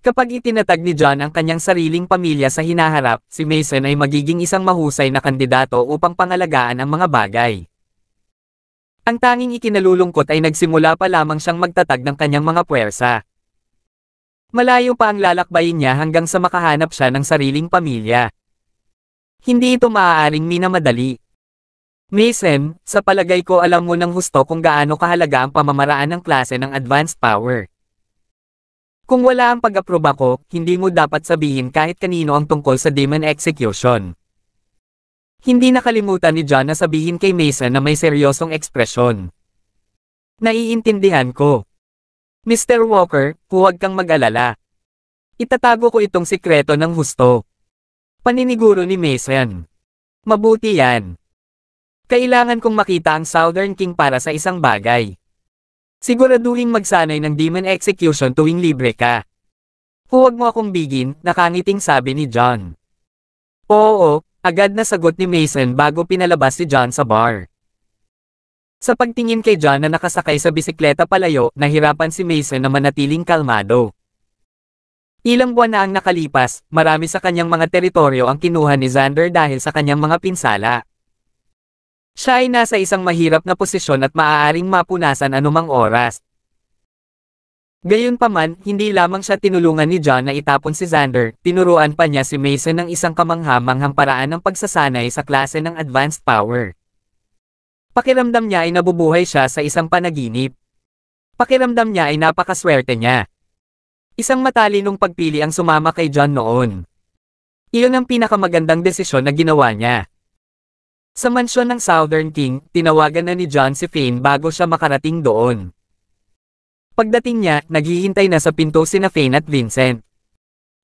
Kapag itinatag ni John ang kanyang sariling pamilya sa hinaharap, si Mason ay magiging isang mahusay na kandidato upang pangalagaan ang mga bagay. Ang tanging ikinalulungkot ay nagsimula pa lamang siyang magtatag ng kanyang mga puwersa. Malayo pa ang lalakbayin niya hanggang sa makahanap siya ng sariling pamilya. Hindi ito maaaring minamadali. Mason, sa palagay ko alam mo ng husto kung gaano kahalaga ang pamamaraan ng klase ng advanced power. Kung wala ang pag-aproba ko, hindi mo dapat sabihin kahit kanino ang tungkol sa demon execution. Hindi nakalimutan ni John na sabihin kay Mason na may seryosong ekspresyon. Naiintindihan ko. Mr. Walker, huwag kang mag-alala. Itatago ko itong sikreto ng husto. Paniniguro ni Mason. Mabuti yan. Kailangan kong makita ang Southern King para sa isang bagay. Siguraduhin magsanay ng demon execution tuwing libre ka. Huwag mo akong bigin, nakangiting sabi ni John. Oo, agad na sagot ni Mason bago pinalabas si John sa bar. Sa pagtingin kay John na nakasakay sa bisikleta palayo, nahirapan si Mason na manatiling kalmado. Ilang buwan na ang nakalipas, marami sa kanyang mga teritoryo ang kinuha ni Xander dahil sa kanyang mga pinsala. Siya ay nasa isang mahirap na posisyon at maaaring mapunasan anumang oras. Gayunpaman, hindi lamang siya tinulungan ni John na itapon si Xander, tinuruan pa niya si Mason ng isang kamangha-manghang paraan ng pagsasanay sa klase ng advanced power. Pakiramdam niya ay nabubuhay siya sa isang panaginip. Pakiramdam niya ay napakaswerte niya. Isang matalinong pagpili ang sumama kay John noon. Iyon ang pinakamagandang desisyon na ginawa niya. Sa mansyon ng Southern King, tinawagan na ni John si Fane bago siya makarating doon. Pagdating niya, naghihintay na sa pinto sina Fane at Vincent.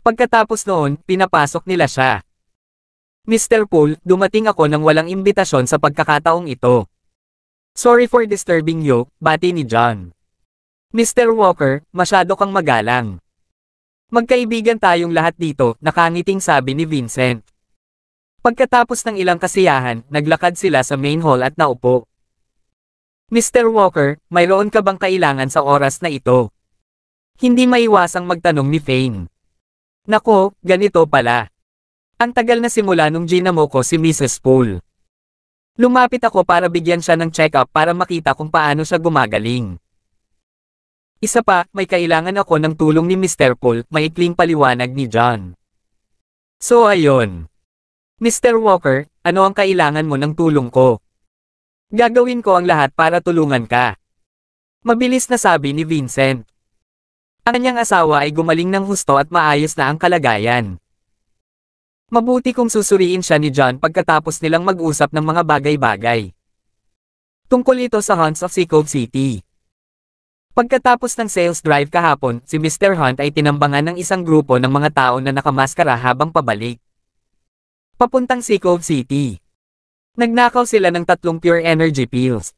Pagkatapos noon, pinapasok nila siya. Mr. Poole, dumating ako nang walang imbitasyon sa pagkakataong ito. Sorry for disturbing you, bati ni John. Mr. Walker, masyado kang magalang. Magkaibigan tayong lahat dito, nakangiting sabi ni Vincent. Pagkatapos ng ilang kasiyahan, naglakad sila sa main hall at naupo. Mr. Walker, mayroon ka bang kailangan sa oras na ito? Hindi maiwasang magtanong ni Fane. Nako, ganito pala. Ang tagal na simula nung ginamo ko si Mrs. Poole. Lumapit ako para bigyan siya ng check-up para makita kung paano siya gumagaling. Isa pa, may kailangan ako ng tulong ni Mr. Poole, maikling paliwanag ni John. So ayon. Mr. Walker, ano ang kailangan mo ng tulong ko? Gagawin ko ang lahat para tulungan ka. Mabilis na sabi ni Vincent. Ang kanyang asawa ay gumaling ng husto at maayos na ang kalagayan. Mabuti kung susuriin siya ni John pagkatapos nilang mag-usap ng mga bagay-bagay. Tungkol ito sa Hunts of Seacove City. Pagkatapos ng sales drive kahapon, si Mr. Hunt ay tinambangan ng isang grupo ng mga tao na nakamaskara habang pabalik papuntang Seacove City. Nagnakaw sila ng 3 pure energy pills.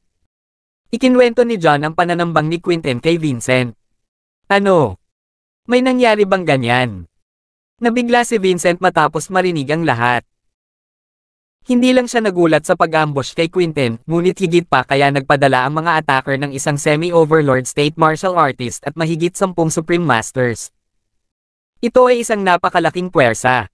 Ikinwento ni John ang pananambang ni Quentin kay Vincent. Ano? May nangyari bang ganyan? Nabigla si Vincent matapos marinig ang lahat. Hindi lang siya nagulat sa pag-ambush kay Quentin, ngunit higit pa kaya nagpadala ang mga attacker ng isang semi-overlord state martial artist at mahigit 10 Supreme Masters. Ito ay isang napakalaking puwersa.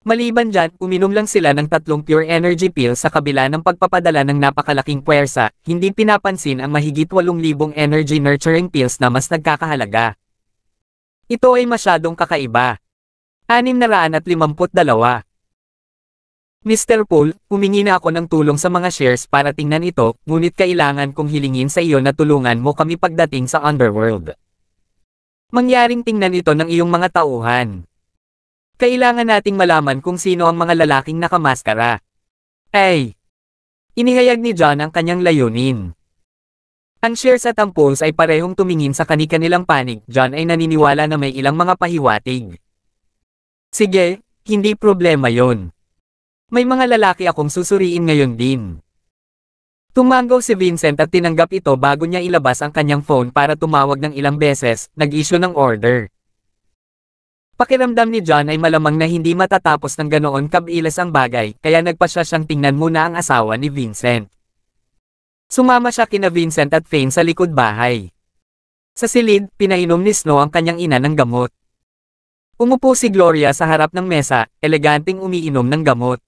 Maliban dyan, uminom lang sila ng 3 pure energy pills sa kabila ng pagpapadala ng napakalaking puwersa, hindi pinapansin ang mahigit 8,000 energy nurturing pills na mas nagkakahalaga. Ito ay masyadong kakaiba. 652. Mr. Poole, humingi na ako ng tulong sa mga shares para tingnan ito, ngunit kailangan kong hilingin sa iyo na tulungan mo kami pagdating sa underworld. Mangyaring tingnan ito ng iyong mga tauhan. Kailangan nating malaman kung sino ang mga lalaking nakamaskara. Ay! Inihayag ni John ang kanyang layunin. Ang shares at ang polls ay parehong tumingin sa kani-kanilang panig. John ay naniniwala na may ilang mga pahiwatig. Sige, hindi problema yon. May mga lalaki akong susuriin ngayon din. Tumango si Vincent at tinanggap ito bago niya ilabas ang kanyang phone para tumawag ng ilang beses, nag-issue ng order. Pakiramdam ni John ay malamang na hindi matatapos ng ganoon kabilis ang bagay, kaya nagpasya siyang tingnan muna ang asawa ni Vincent. Sumama siya kina Vincent at Fane sa likod bahay. Sa silid, pinainom ni Snow ang kanyang ina ng gamot. Umupo si Gloria sa harap ng mesa, eleganteng umiinom ng gamot.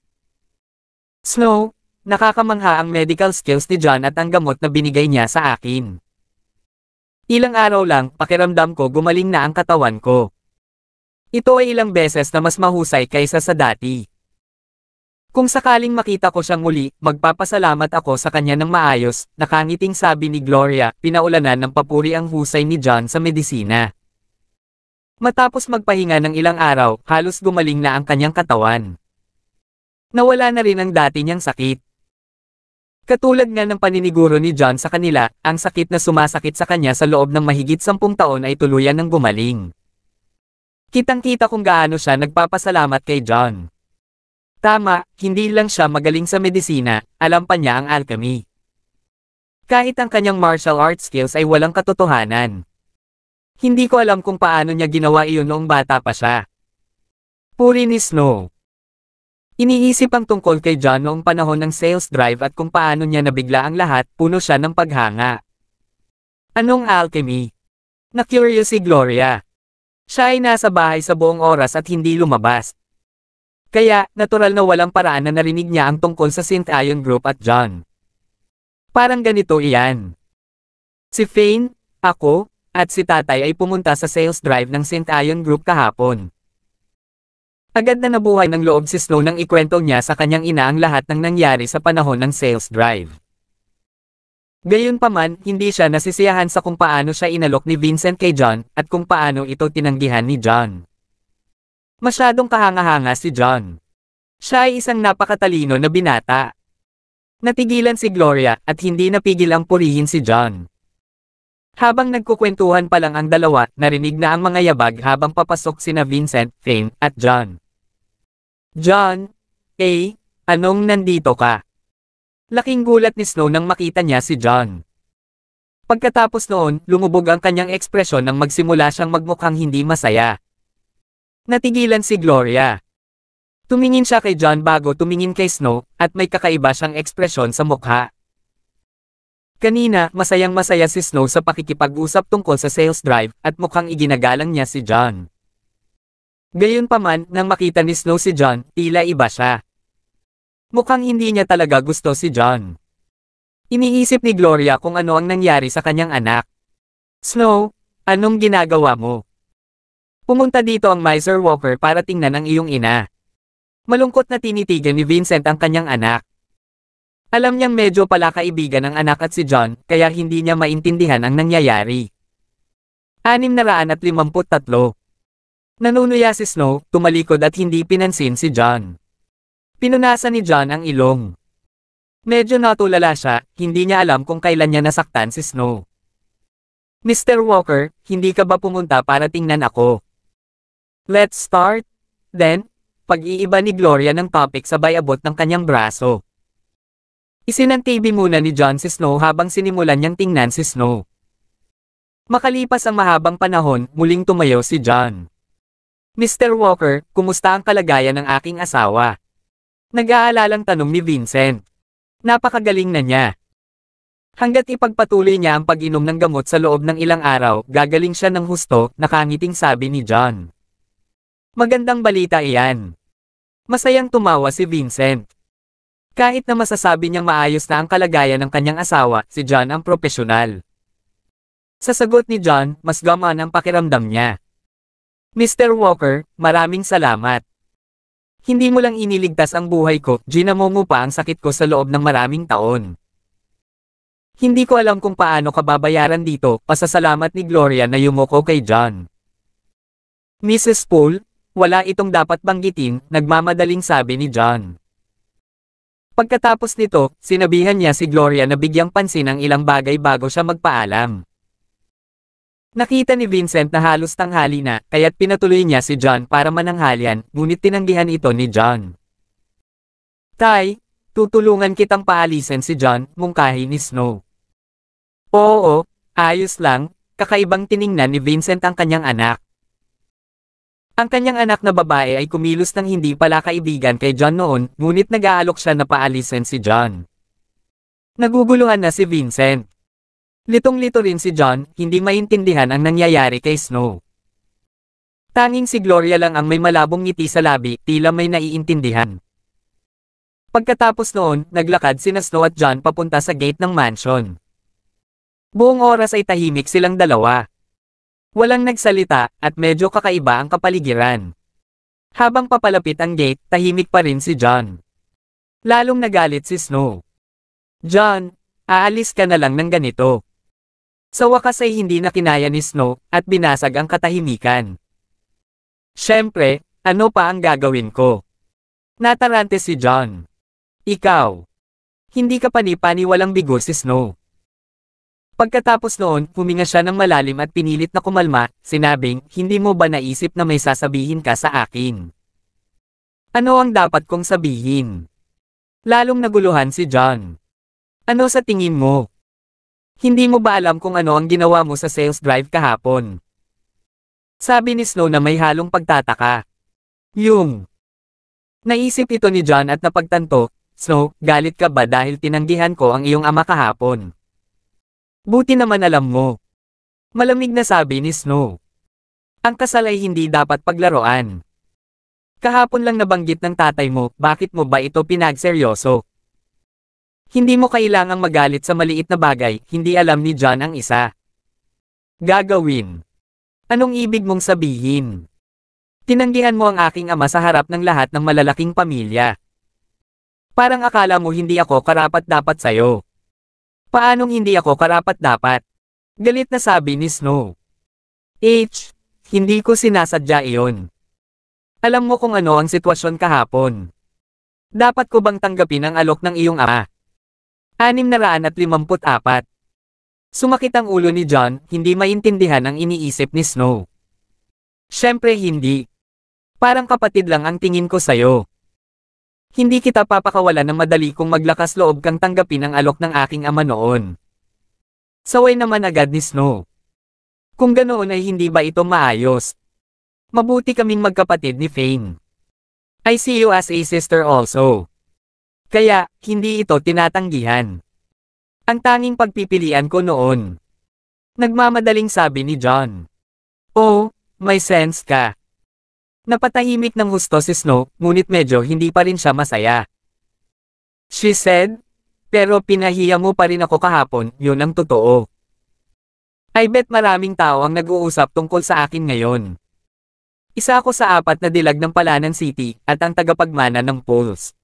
Snow, nakakamangha ang medical skills ni John at ang gamot na binigay niya sa akin. Ilang araw lang, pakiramdam ko gumaling na ang katawan ko. Ito ay ilang beses na mas mahusay kaysa sa dati. Kung sakaling makita ko siyang muli, magpapasalamat ako sa kanya ng maayos, nakangiting sabi ni Gloria, pinaulanan ng papuri ang husay ni John sa medisina. Matapos magpahinga ng ilang araw, halos gumaling na ang kanyang katawan. Nawala na rin ang dati niyang sakit. Katulad nga ng paniniguro ni John sa kanila, ang sakit na sumasakit sa kanya sa loob ng mahigit 10 taon ay tuluyan ng gumaling. Kitang-kita kung gaano siya nagpapasalamat kay John. Tama, hindi lang siya magaling sa medisina, alam pa niya ang alchemy. Kahit ang kanyang martial arts skills ay walang katotohanan. Hindi ko alam kung paano niya ginawa iyon noong bata pa siya. Puri ni Snow. Iniisip ang tungkol kay John noong panahon ng sales drive at kung paano niya nabigla ang lahat, puno siya ng paghanga. Anong alchemy? Na-curious si Gloria. Siya ay nasa bahay sa buong oras at hindi lumabas. Kaya, natural na walang paraan na narinig niya ang tungkol sa Synth Ion Group at John. Parang ganito iyan. Si Fane, ako, at si tatay ay pumunta sa sales drive ng Synth Ion Group kahapon. Agad na nabuhay ng loob si Snow nang ikwento niya sa kanyang ina ang lahat ng nangyari sa panahon ng sales drive. Gayunpaman, hindi siya nasisiyahan sa kung paano siya inalok ni Vincent kay John at kung paano ito tinanggihan ni John. Masyadong kahanga-hanga si John. Siya ay isang napakatalino na binata. Natigilan si Gloria at hindi napigil ang purihin si John. Habang nagkukwentuhan pa lang ang dalawa, narinig na ang mga yabag habang papasok sina Vincent, Fane, at John. John, anong nandito ka? Laking gulat ni Snow nang makita niya si John. Pagkatapos noon, lumubog ang kanyang ekspresyon nang magsimula siyang magmukhang hindi masaya. Natigilan si Gloria. Tumingin siya kay John bago tumingin kay Snow, at may kakaiba siyang ekspresyon sa mukha. Kanina, masayang-masaya si Snow sa pakikipag-usap tungkol sa sales drive, at mukhang iginagalang niya si John. Gayunpaman, nang makita ni Snow si John, tila iba siya. Mukhang hindi niya talaga gusto si John. Iniisip ni Gloria kung ano ang nangyari sa kanyang anak. Snow, anong ginagawa mo? Pumunta dito ang Miser Walker para tingnan ang iyong ina. Malungkot na tinitigan ni Vincent ang kanyang anak. Alam niyang medyo pala kaibigan ang anak at si John, kaya hindi niya maintindihan ang nangyayari. 653. Nanunuya si Snow, tumalikod at hindi pinansin si John. Pinunasan ni John ang ilong. Medyo natulala siya, hindi niya alam kung kailan niya nasaktan si Snow. Mr. Walker, hindi ka ba pumunta para tingnan ako? Let's start. Then, pag-iiba ni Gloria ng topic sabay abot ng kanyang braso. Isinantibi muna ni John si Snow habang sinimulan niyang tingnan si Snow. Makalipas ang mahabang panahon, muling tumayo si John. Mr. Walker, kumusta ang kalagayan ng aking asawa? Nag-aalalang tanong ni Vincent. Napakagaling na niya. Hanggat ipagpatuloy niya ang pag-inom ng gamot sa loob ng ilang araw, gagaling siya ng husto, nakangiting sabi ni John. Magandang balita iyan. Masayang tumawa si Vincent. Kahit na masasabi niyang maayos na ang kalagayan ng kanyang asawa, si John ang propesyonal. Sa sagot ni John, mas gamaan ang pakiramdam niya. Mr. Walker, maraming salamat. Hindi mo lang iniligtas ang buhay ko, ginamo mo pa ang sakit ko sa loob ng maraming taon. Hindi ko alam kung paano ka babayaran dito, pasasalamat ni Gloria na yumuko kay John. Mrs. Poole, wala itong dapat banggitin, nagmamadaling sabi ni John. Pagkatapos nito, sinabihan niya si Gloria na bigyang pansin ang ilang bagay bago siya magpaalam. Nakita ni Vincent na halos tanghali na, kaya't pinatuloy niya si John para mananghalian, ngunit tinanggihan ito ni John. Tay, Tutulungan kitang paalisin si John, mungkahi ni Snow. Oo, ayos lang, kakaibang tiningnan ni Vincent ang kanyang anak. Ang kanyang anak na babae ay kumilos ng hindi pala kaibigan kay John noon, ngunit nag-aalok siya na paalisin si John. Naguguluhan na si Vincent. Litong-lito rin si John, hindi maintindihan ang nangyayari kay Snow. Tanging si Gloria lang ang may malabong ngiti sa labi, tila may naiintindihan. Pagkatapos noon, naglakad sina Snow at John papunta sa gate ng mansion. Buong oras ay tahimik silang dalawa. Walang nagsalita, at medyo kakaiba ang kapaligiran. Habang papalapit ang gate, tahimik pa rin si John. Lalong nagalit si Snow. John, aalis ka na lang ng ganito. Sa wakas ay hindi na kinaya ni Snow, at binasag ang katahimikan. Siyempre, ano pa ang gagawin ko? Natarante si John. Ikaw. Hindi ka pani-pani walang bigo si Snow. Pagkatapos noon, huminga siya ng malalim at pinilit na kumalma, sinabing, hindi mo ba naisip na may sasabihin ka sa akin? Ano ang dapat kong sabihin? Lalong naguluhan si John. Ano sa tingin mo? Hindi mo ba alam kung ano ang ginawa mo sa sales drive kahapon? Sabi ni Snow na may halong pagtataka. Naisip ito ni John at napagtanto, Snow, galit ka ba dahil tinanggihan ko ang iyong ama kahapon? Buti naman alam mo. Malamig na sabi ni Snow. Ang kasal ay hindi dapat paglaruan. Kahapon lang nabanggit ng tatay mo, bakit mo ba ito pinagseryoso? Hindi mo kailangang magalit sa maliit na bagay, hindi alam ni John ang isa. Gagawin. Anong ibig mong sabihin? Tinanggihan mo ang aking ama sa harap ng lahat ng malalaking pamilya. Parang akala mo hindi ako karapat-dapat sayo. Paanong hindi ako karapat-dapat? Galit na sabi ni Snow. Hindi ko sinasadya iyon. Alam mo kung ano ang sitwasyon kahapon. Dapat ko bang tanggapin ang alok ng iyong ama? 654. Sumakit ang ulo ni John, hindi maintindihan ang iniisip ni Snow. Siyempre hindi. Parang kapatid lang ang tingin ko sayo. Hindi kita papakawalan ng madali kung maglakas loob kang tanggapin ang alok ng aking ama noon. Saway naman agad ni Snow. Kung ganoon ay hindi ba ito maayos? Mabuti kaming magkapatid ni Fane. I see you as a sister also. Kaya, hindi ito tinatanggihan. Ang tanging pagpipilian ko noon. Nagmamadaling sabi ni John. Oh, may sense ka. Napatahimik ng husto si Snow, ngunit medyo hindi pa rin siya masaya. She said, pero pinahiya mo pa rin ako kahapon, yun ang totoo. I bet maraming tao ang nag-uusap tungkol sa akin ngayon. Isa ako sa 4 na dilag ng Palanan City, at ang tagapagmana ng polls.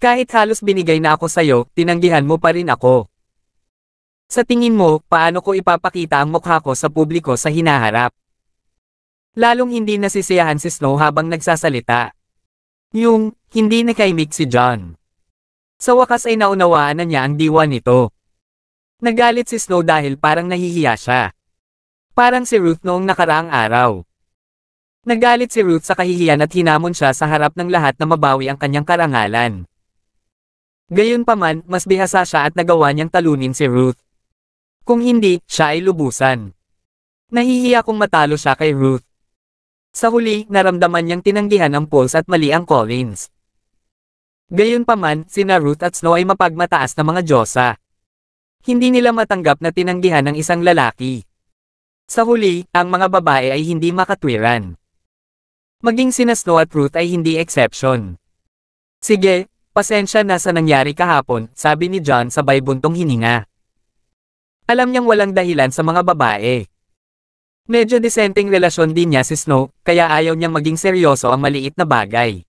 Kahit halos binigay na ako sayo, tinanggihan mo pa rin ako. Sa tingin mo, paano ko ipapakita ang mukha ko sa publiko sa hinaharap? Lalong hindi nasisiyahan si Snow habang nagsasalita. Hindi nakaimik si John. Sa wakas ay naunawaan na niya ang diwa nito. Nagalit si Snow dahil parang nahihiya siya. Parang si Ruth noong nakaraang araw. Nagalit si Ruth sa kahihiyan at hinamon siya sa harap ng lahat na mabawi ang kanyang karangalan. Gayunpaman, mas bihasa siya at nagawa niyang talunin si Ruth. Kung hindi, siya ay lubusan. Nahihiya kung matalo siya kay Ruth. Sa huli, naramdaman niyang tinanggihan ang polls at mali ang Collins. Gayunpaman, sina Ruth at Snow ay mapagmataas na mga Diyosa. Hindi nila matanggap na tinanggihan ng isang lalaki. Sa huli, ang mga babae ay hindi makatwiran. Maging sina Snow at Ruth ay hindi exception. Sige, pasensya na sa nangyari kahapon, sabi ni John sabay buntong hininga. Alam niyang walang dahilan sa mga babae. Medyo disenteng relasyon din niya si Snow, kaya ayaw niyang maging seryoso ang maliit na bagay.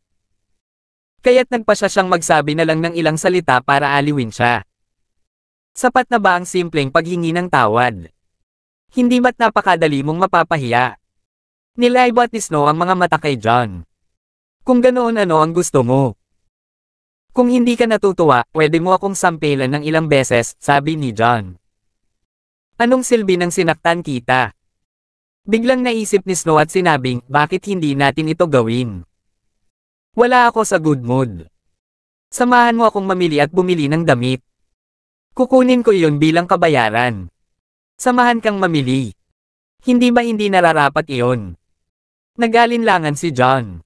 Kaya't nagpasya siyang magsabi na lang ng ilang salita para aliwin siya. Sapat na ba ang simpleng paghingi ng tawad? Hindi ba't napakadali mong mapapahiya? Nilaybot ni Snow ang mga mata kay John. Kung ganoon ano ang gusto mo? Kung hindi ka natutuwa, pwede mo akong sampelan ng ilang beses, sabi ni John. Anong silbi ng sinaktan kita? Biglang naisip ni Snow at sinabing, bakit hindi natin ito gawin? Wala ako sa good mood. Samahan mo akong mamili at bumili ng damit. Kukunin ko iyon bilang kabayaran. Samahan kang mamili. Hindi ba hindi nararapat iyon? Nag-alinlangan si John.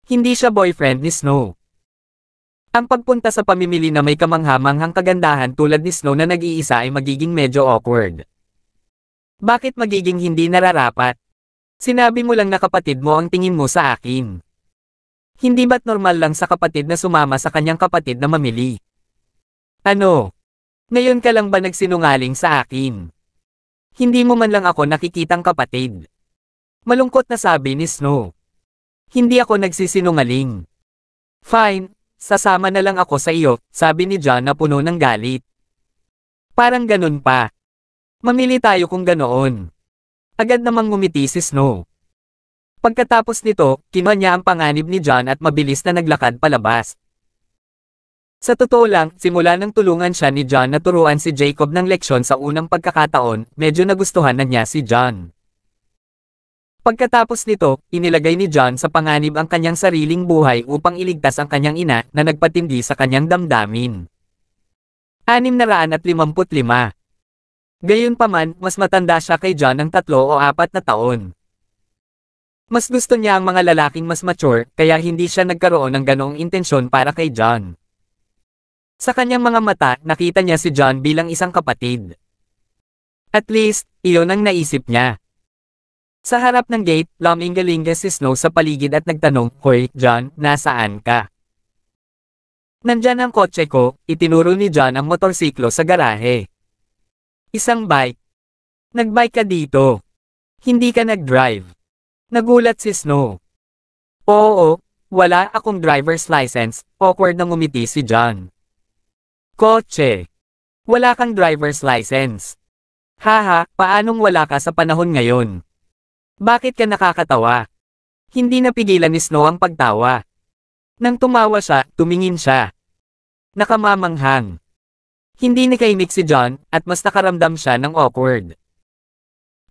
Hindi siya boyfriend ni Snow. Ang pagpunta sa pamimili na may kamangha-manghang kagandahan tulad ni Snow na nag-iisa ay magiging medyo awkward. Bakit magiging hindi nararapat? Sinabi mo lang na kapatid mo ang tingin mo sa akin. Hindi ba't normal lang sa kapatid na sumama sa kanyang kapatid na mamili? Ano? Ngayon ka lang ba nagsinungaling sa akin? Hindi mo man lang ako nakikitang kapatid. Malungkot na sabi ni Snow. Hindi ako nagsisinungaling. Fine, sasama na lang ako sa iyo, sabi ni John na puno ng galit. Parang ganun pa. Mamili tayo kung ganoon. Agad namang ngumiti si Snow. Pagkatapos nito, kinuha niya ang panganib ni John at mabilis na naglakad palabas. Sa totoo lang, simula nang tulungan siya ni John na turuan si Jacob ng leksyon sa unang pagkakataon, medyo nagustuhan na niya si John. Pagkatapos nito, inilagay ni John sa panganib ang kanyang sariling buhay upang iligtas ang kanyang ina na nagpatindi sa kanyang damdamin. 655. Gayunpaman, mas matanda siya kay John ng 3 o 4 na taon. Mas gusto niya ang mga lalaking mas mature, kaya hindi siya nagkaroon ng ganoong intensyon para kay John. Sa kanyang mga mata, nakita niya si John bilang isang kapatid. At least, iyon ang naisip niya. Sa harap ng gate, lumingalinga si Snow sa paligid at nagtanong, "Hoy, John, nasaan ka?" "Nandyan ang kotse ko," itinuro ni John ang motorsiklo sa garahe. "Isang bike. Nagbike ka dito. Hindi ka nag-drive." Nagulat si Snow. "Oo, wala akong driver's license," awkward na ngumiti si John. "Kotse. Wala kang driver's license. Haha, paanong wala ka sa panahon ngayon? Bakit ka nakakatawa?" Hindi napigilan ni Snow ang pagtawa. Nang tumawa siya, tumingin siya. Nakamamanghang. Hindi nakaimik si John, at mas nakaramdam siya ng awkward.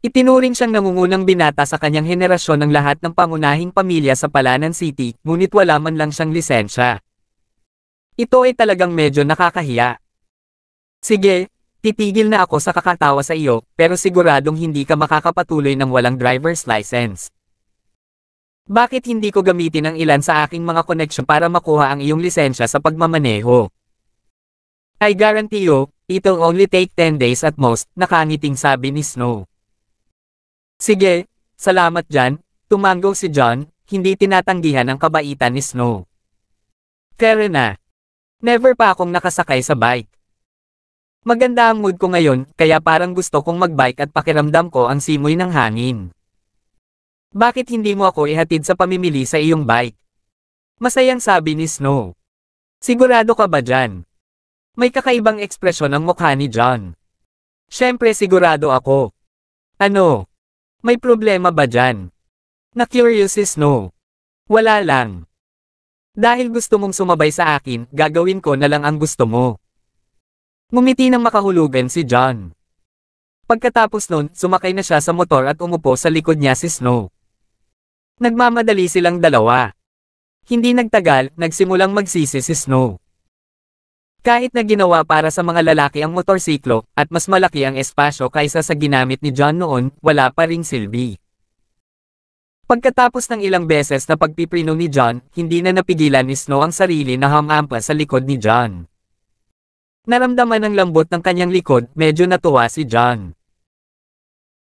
Itinuring siyang nangungunang binata sa kanyang henerasyon ng lahat ng pangunahing pamilya sa Palanan City, ngunit wala man lang siyang lisensya. Ito ay talagang medyo nakakahiya. "Sige, titigil na ako sa kakatawa sa iyo, pero siguradong hindi ka makakapatuloy ng walang driver's license. Bakit hindi ko gamitin ang ilan sa aking mga koneksyon para makuha ang iyong lisensya sa pagmamaneho? I guarantee you, it'll only take 10 days at most," nakangiting sabi ni Snow. "Sige, salamat dyan," tumanggo si John, hindi tinatanggihan ang kabaitan ni Snow. "Fair na. Never pa akong nakasakay sa bike. Maganda ang mood ko ngayon, kaya parang gusto kong magbike at pakiramdam ko ang simoy ng hangin. Bakit hindi mo ako ihatid sa pamimili sa iyong bike?" Masayang sabi ni Snow. "Sigurado ka ba dyan?" May kakaibang ekspresyon ang mukha ni John. "Siyempre sigurado ako. Ano? May problema ba dyan?" Na-curious si Snow. "Wala lang. Dahil gusto mong sumabay sa akin, gagawin ko na lang ang gusto mo." Ngumiti ng makahulugan si John. Pagkatapos nun, sumakay na siya sa motor at umupo sa likod niya si Snow. Nagmamadali silang dalawa. Hindi nagtagal, nagsimulang magsisi si Snow. Kahit na ginawa para sa mga lalaki ang motorsiklo, at mas malaki ang espasyo kaysa sa ginamit ni John noon, wala pa ring silbi. Pagkatapos ng ilang beses na pagpiprino ni John, hindi na napigilan ni Snow ang sarili na hamampa sa likod ni John. Naramdaman ng lambot ng kanyang likod, medyo natuwa si John.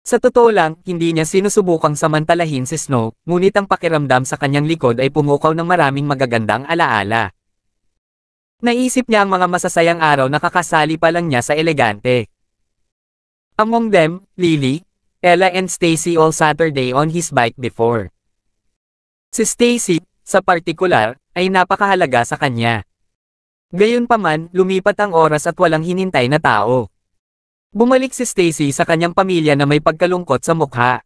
Sa totoo lang, hindi niya sinusubukang samantalahin si Snow, ngunit ang pakiramdam sa kanyang likod ay pumukaw ng maraming magagandang alaala. Naisip niya ang mga masasayang araw na kakasali pa lang niya sa elegante. Among them, Lily, Ella and Stacy all Saturday on his bike before. Si Stacy, sa partikular, ay napakahalaga sa kanya. Gayunpaman, lumipat ang oras at walang hinintay na tao. Bumalik si Stacy sa kanyang pamilya na may pagkalungkot sa mukha.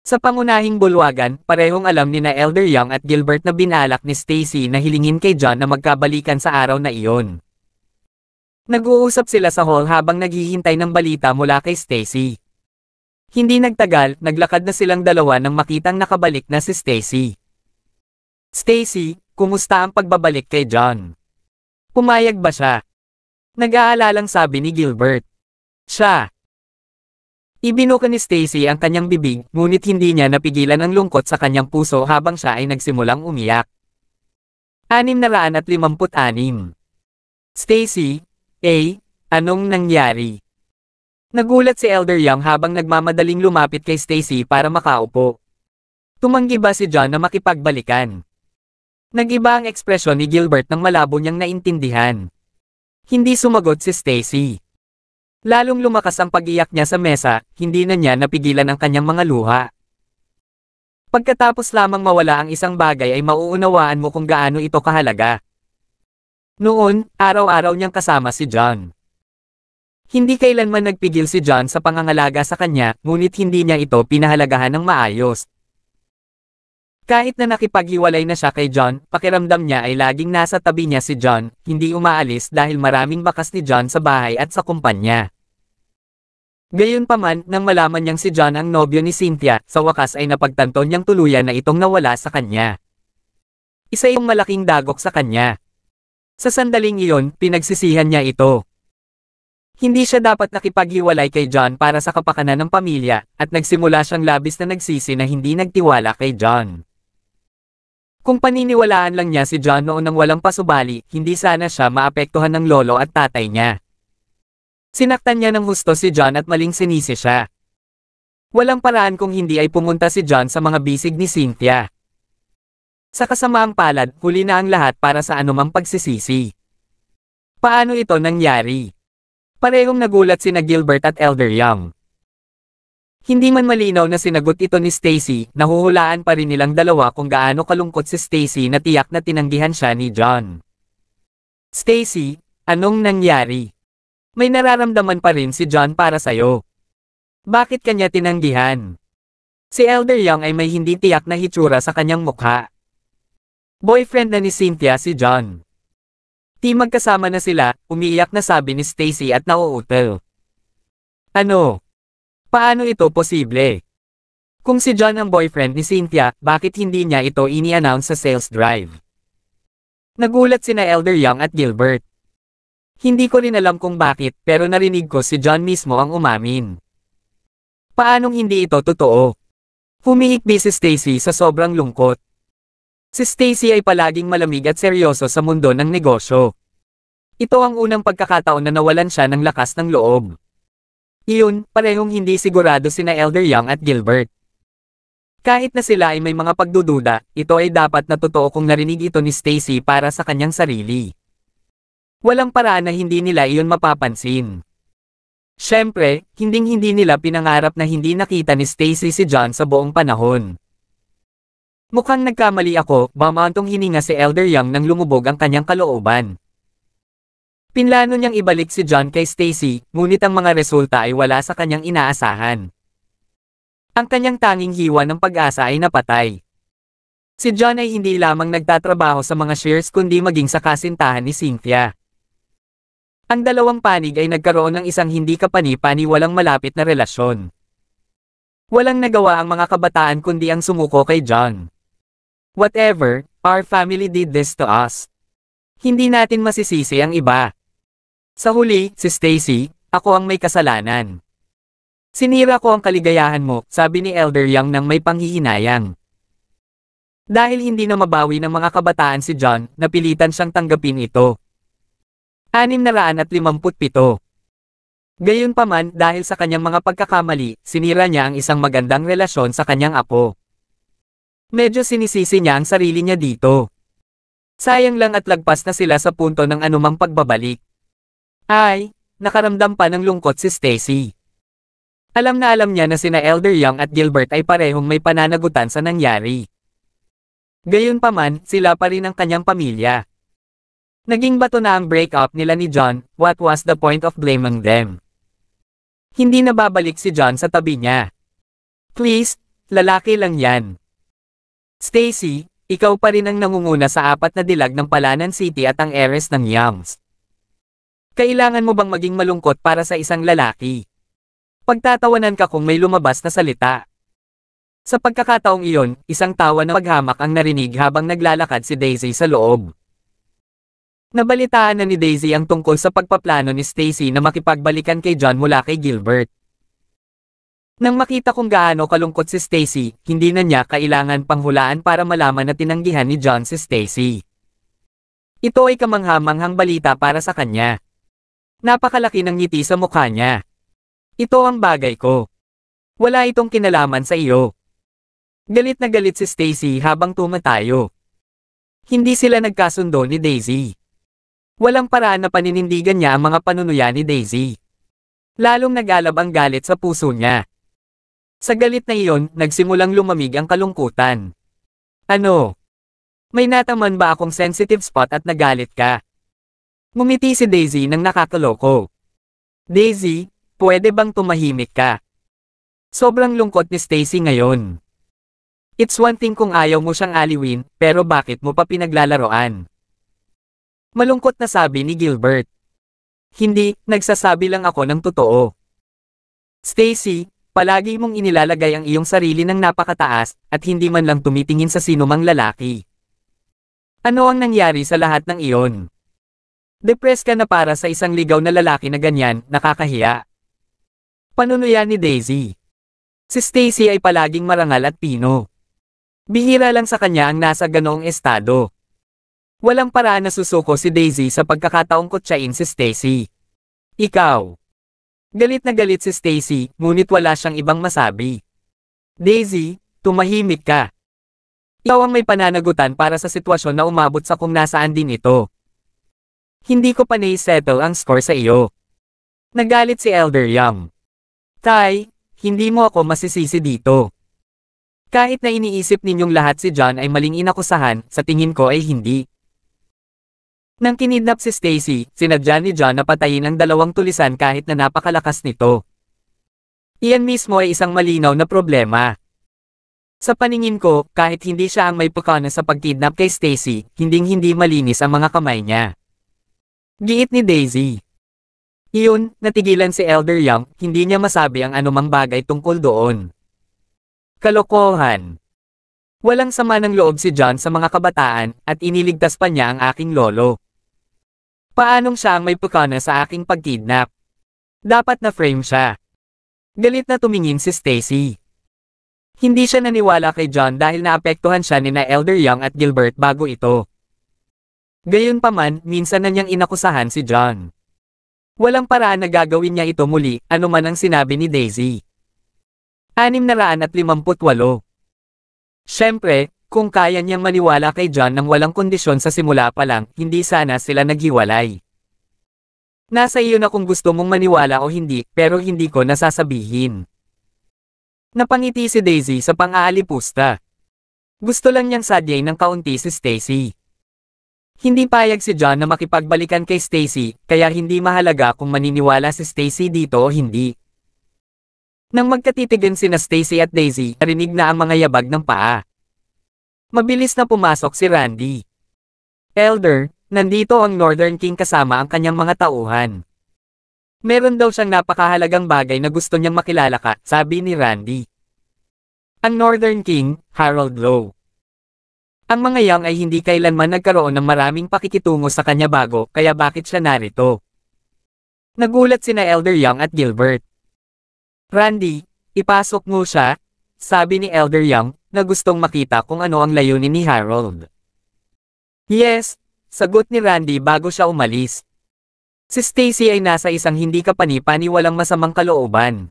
Sa pangunahing bulwagan, parehong alam ni na Elder Young at Gilbert na binalak ni Stacy na hilingin kay John na magkabalikan sa araw na iyon. Nag-uusap sila sa hall habang naghihintay ng balita mula kay Stacy. Hindi nagtagal, naglakad na silang dalawa nang makitang nakabalik na si Stacy. "Stacy, kumusta ang pagbabalik kay John?" Pumayag ba siya? Nag-aalalang sabi ni Gilbert. Siya. Ibinuka ni Stacy ang kanyang bibig, ngunit hindi niya napigilan ang lungkot sa kanyang puso habang siya ay nagsimulang umiyak. 656. Stacy, anong nangyari? Nagulat si Elder Young habang nagmamadaling lumapit kay Stacy para makaupo. Tumanggi ba si John na makipagbalikan? Nag-iba ang ekspresyon ni Gilbert nang malabo niyang naintindihan. Hindi sumagot si Stacy. Lalong lumakas ang pag-iyak niya sa mesa, hindi na niya napigilan ang kanyang mga luha. Pagkatapos lamang mawala ang isang bagay ay mauunawaan mo kung gaano ito kahalaga. Noon, araw-araw niyang kasama si John. Hindi kailanman nagpigil si John sa pangangalaga sa kanya, ngunit hindi niya ito pinahalagahan ng maayos. Kahit na nakipaghiwalay na siya kay John, pakiramdam niya ay laging nasa tabi niya si John, hindi umaalis dahil maraming bakas ni John sa bahay at sa kumpanya. Gayunpaman, nang malaman niyang si John ang nobyo ni Cynthia, sa wakas ay napagtanto niyang tuluyan na itong nawala sa kanya. Isa yung malaking dagok sa kanya. Sa sandaling iyon, pinagsisihan niya ito. Hindi siya dapat nakipaghiwalay kay John para sa kapakanan ng pamilya, at nagsimula siyang labis na nagsisi na hindi nagtiwala kay John. Kung paniniwalaan lang niya si John noon nang walang pasubali, hindi sana siya maapektuhan ng lolo at tatay niya. Sinaktan niya ng husto si John at maling sinisi siya. Walang paraan kung hindi ay pumunta si John sa mga bisig ni Cynthia. Sa kasamaang palad, huli na ang lahat para sa anumang pagsisisi. Paano ito nangyari? Parehong nagulat sina Gilbert at Elder Young. Hindi man malinaw na sinagot ito ni Stacy, nahuhulaan pa rin nilang dalawa kung gaano kalungkot si Stacy na tiyak na tinanggihan siya ni John. Stacy, anong nangyari? May nararamdaman pa rin si John para sa'yo. Bakit kanya tinanggihan? Si Elder Young ay may hindi tiyak na hitsura sa kanyang mukha. Boyfriend na ni Cynthia si John. Di magkasama na sila, umiiyak na sabi ni Stacy at nauutal. Ano? Paano ito posible? Kung si John ang boyfriend ni Cynthia, bakit hindi niya ito ini-announce sa sales drive? Nagulat sina Elder Young at Gilbert. Hindi ko rin alam kung bakit, pero narinig ko si John mismo ang umamin. Paanong hindi ito totoo? Humihikbi si Stacy sa sobrang lungkot. Si Stacy ay palaging malamig at seryoso sa mundo ng negosyo. Ito ang unang pagkakataon na nawalan siya ng lakas ng loob. Iyon, parehong hindi sigurado sina Elder Young at Gilbert. Kahit na sila ay may mga pagdududa, ito ay dapat na totoo kung narinig ito ni Stacy para sa kanyang sarili. Walang paraan na hindi nila iyon mapapansin. Siyempre, hindi nila pinangarap na hindi nakita ni Stacy si John sa buong panahon. Mukhang nagkamali ako, bamantong hininga si Elder Young nang lumubog ang kanyang kalooban. Pinlano niyang ibalik si John kay Stacy, ngunit ang mga resulta ay wala sa kanyang inaasahan. Ang kanyang tanging hiwa ng pag-asa ay napatay. Si John ay hindi lamang nagtatrabaho sa mga shares kundi maging sa kasintahan ni Cynthia. Ang dalawang panig ay nagkaroon ng isang hindi kapani-paniwalang malapit na relasyon. Walang nagawa ang mga kabataan kundi ang sumuko kay John. Whatever, our family did this to us. Hindi natin masisisi ang iba. Sa huli, si Stacy, ako ang may kasalanan. Sinira ko ang kaligayahan mo, sabi ni Elder Young nang may panghihinayang. Dahil hindi na mabawi ng mga kabataan si John, napilitan siyang tanggapin ito. 657. Gayunpaman, dahil sa kanyang mga pagkakamali, sinira niya ang isang magandang relasyon sa kanyang apo. Medyo sinisisi niya ang sarili niya dito. Sayang lang at lagpas na sila sa punto ng anumang pagbabalik. Ay, nakaramdam pa ng lungkot si Stacy. Alam niya na sina Elder Young at Gilbert ay parehong may pananagutan sa nangyari. Gayunpaman, sila pa rin ang kanyang pamilya. Naging bato na ang breakup nila ni John, what was the point of blaming them? Hindi na babalik si John sa tabi niya. Please, lalaki lang yan. Stacy, ikaw pa rin ang nangunguna sa 4 na dilag ng Palanan City at ang heiress ng Youngs. Kailangan mo bang maging malungkot para sa isang lalaki? Pagtatawanan ka kung may lumabas na salita. Sa pagkakataong iyon, isang tawa na paghamak ang narinig habang naglalakad si Daisy sa loob. Nabalitaan na ni Daisy ang tungkol sa pagpaplano ni Stacy na makipagbalikan kay John mula kay Gilbert. Nang makita kung gaano kalungkot si Stacy, hindi na niya kailangan panghulaan para malaman na tinanggihan ni John si Stacy. Ito ay kamangha-manghang balita para sa kanya. Napakalaki ng ngiti sa mukha niya. Ito ang bagay ko. Wala itong kinalaman sa iyo. Galit na galit si Stacy habang tumatayo. Hindi sila nagkasundo ni Daisy. Walang paraan na paninindigan niya ang mga panunuya ni Daisy. Lalong nag-alab ang galit sa puso niya. Sa galit na iyon, nagsimulang lumamig ang kalungkutan. Ano? May nataman ba akong sensitive spot at nagalit ka? Ngumiti si Daisy nang nakakaloko. Daisy, pwede bang tumahimik ka? Sobrang lungkot ni Stacy ngayon. It's one thing kung ayaw mo siyang aliwin, pero bakit mo pa pinaglalaroan? Malungkot na sabi ni Gilbert. Hindi, nagsasabi lang ako ng totoo. Stacy, palagi mong inilalagay ang iyong sarili ng napakataas, at hindi man lang tumitingin sa sinumang lalaki. Ano ang nangyari sa lahat ng iyon? Depressed ka na para sa isang ligaw na lalaki na ganyan, nakakahiya. Panunuya ni Daisy. Si Stacy ay palaging marangal at pino. Bihira lang sa kanya ang nasa ganoong estado. Walang paraan na susuko si Daisy sa pagkakataong kutsain si Stacy. Ikaw. Galit na galit si Stacy, ngunit wala siyang ibang masabi. Daisy, tumahimik ka. Ikaw ang may pananagutan para sa sitwasyon na umabot sa kung nasaan din ito. Hindi ko pa nai-settle ang score sa iyo. Nagalit si Elder Young. Tay, hindi mo ako masisisi dito. Kahit na iniisip ninyong lahat si John ay maling inakusahan, sa tingin ko ay hindi. Nang kinidnap si Stacy, sinadya ni John na patayin ang dalawang tulisan kahit na napakalakas nito. Iyan mismo ay isang malinaw na problema. Sa paningin ko, kahit hindi siya ang may pukana sa pagkidnap kay Stacy, hinding-hindi malinis ang mga kamay niya. Giit ni Daisy. Iyon, natigilan si Elder Young, hindi niya masabi ang anumang bagay tungkol doon. Kalokohan. Walang sama ng loob si John sa mga kabataan, at iniligtas pa niya ang aking lolo. Paanong siya ang may pukana sa aking pagkidnap? Dapat na frame siya. Galit na tumingin si Stacy. Hindi siya naniwala kay John dahil naapektuhan siya ni na Elder Young at Gilbert bago ito. Gayunpaman, minsan na niyang inakusahan si John. Walang paraan na gagawin niya ito muli, anuman ang sinabi ni Daisy. 658. Siyempre, kung kaya niyang maniwala kay John nang walang kondisyon sa simula pa lang, hindi sana sila naghiwalay. Nasa iyo na kung gusto mong maniwala o hindi, pero hindi ko nasasabihin. Napangiti si Daisy sa pang-aalipusta. Gusto lang niyang sadyay ng kaunti si Stacy. Hindi payag si John na makipagbalikan kay Stacy, kaya hindi mahalaga kung maniniwala si Stacy dito o hindi. Nang magkatitigan sina Stacy at Daisy, narinig na ang mga yabag ng paa. Mabilis na pumasok si Randy. Elder, nandito ang Northern King kasama ang kanyang mga tauhan. Meron daw siyang napakahalagang bagay na gusto niyang makilala ka, sabi ni Randy. Ang Northern King, Harold Lowe. Ang mga Young ay hindi kailanman nagkaroon ng maraming pakikitungo sa kanya bago, kaya bakit siya narito? Nagulat sina Elder Young at Gilbert. Randy, ipasok mo siya, sabi ni Elder Young, na gustong makita kung ano ang layunin ni Harold. Yes, sagot ni Randy bago siya umalis. Si Stacy ay nasa isang hindi kapani-paniwalang masamang kalooban.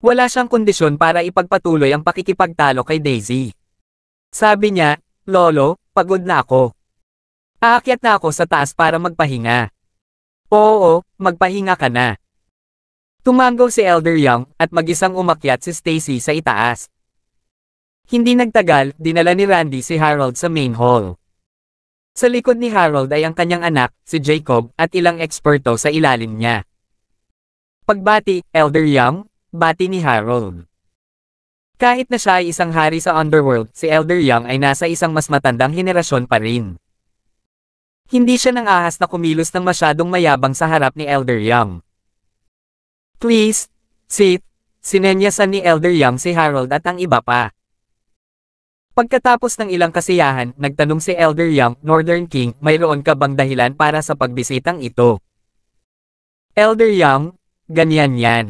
Wala siyang kondisyon para ipagpatuloy ang pakikipagtalo kay Daisy. Sabi niya, Lolo, pagod na ako. Aakyat na ako sa taas para magpahinga. Oo, magpahinga ka na. Tumango si Elder Young, at mag-isang umakyat si Stacy sa itaas. Hindi nagtagal, dinala ni Randy si Harold sa main hall. Sa likod ni Harold ay ang kanyang anak, si Jacob, at ilang eksperto sa ilalim niya. Pagbati, Elder Young, bati ni Harold. Kahit na siya ay isang hari sa underworld, si Elder Young ay nasa isang mas matandang henerasyon pa rin. Hindi siya nang ahas na kumilos ng masyadong mayabang sa harap ni Elder Young. Please, sit, sinenyasan ni Elder Young si Harold at ang iba pa. Pagkatapos ng ilang kasiyahan, nagtanong si Elder Young, Northern King, mayroon ka bang dahilan para sa pagbisitang ito? Elder Young, ganyan yan.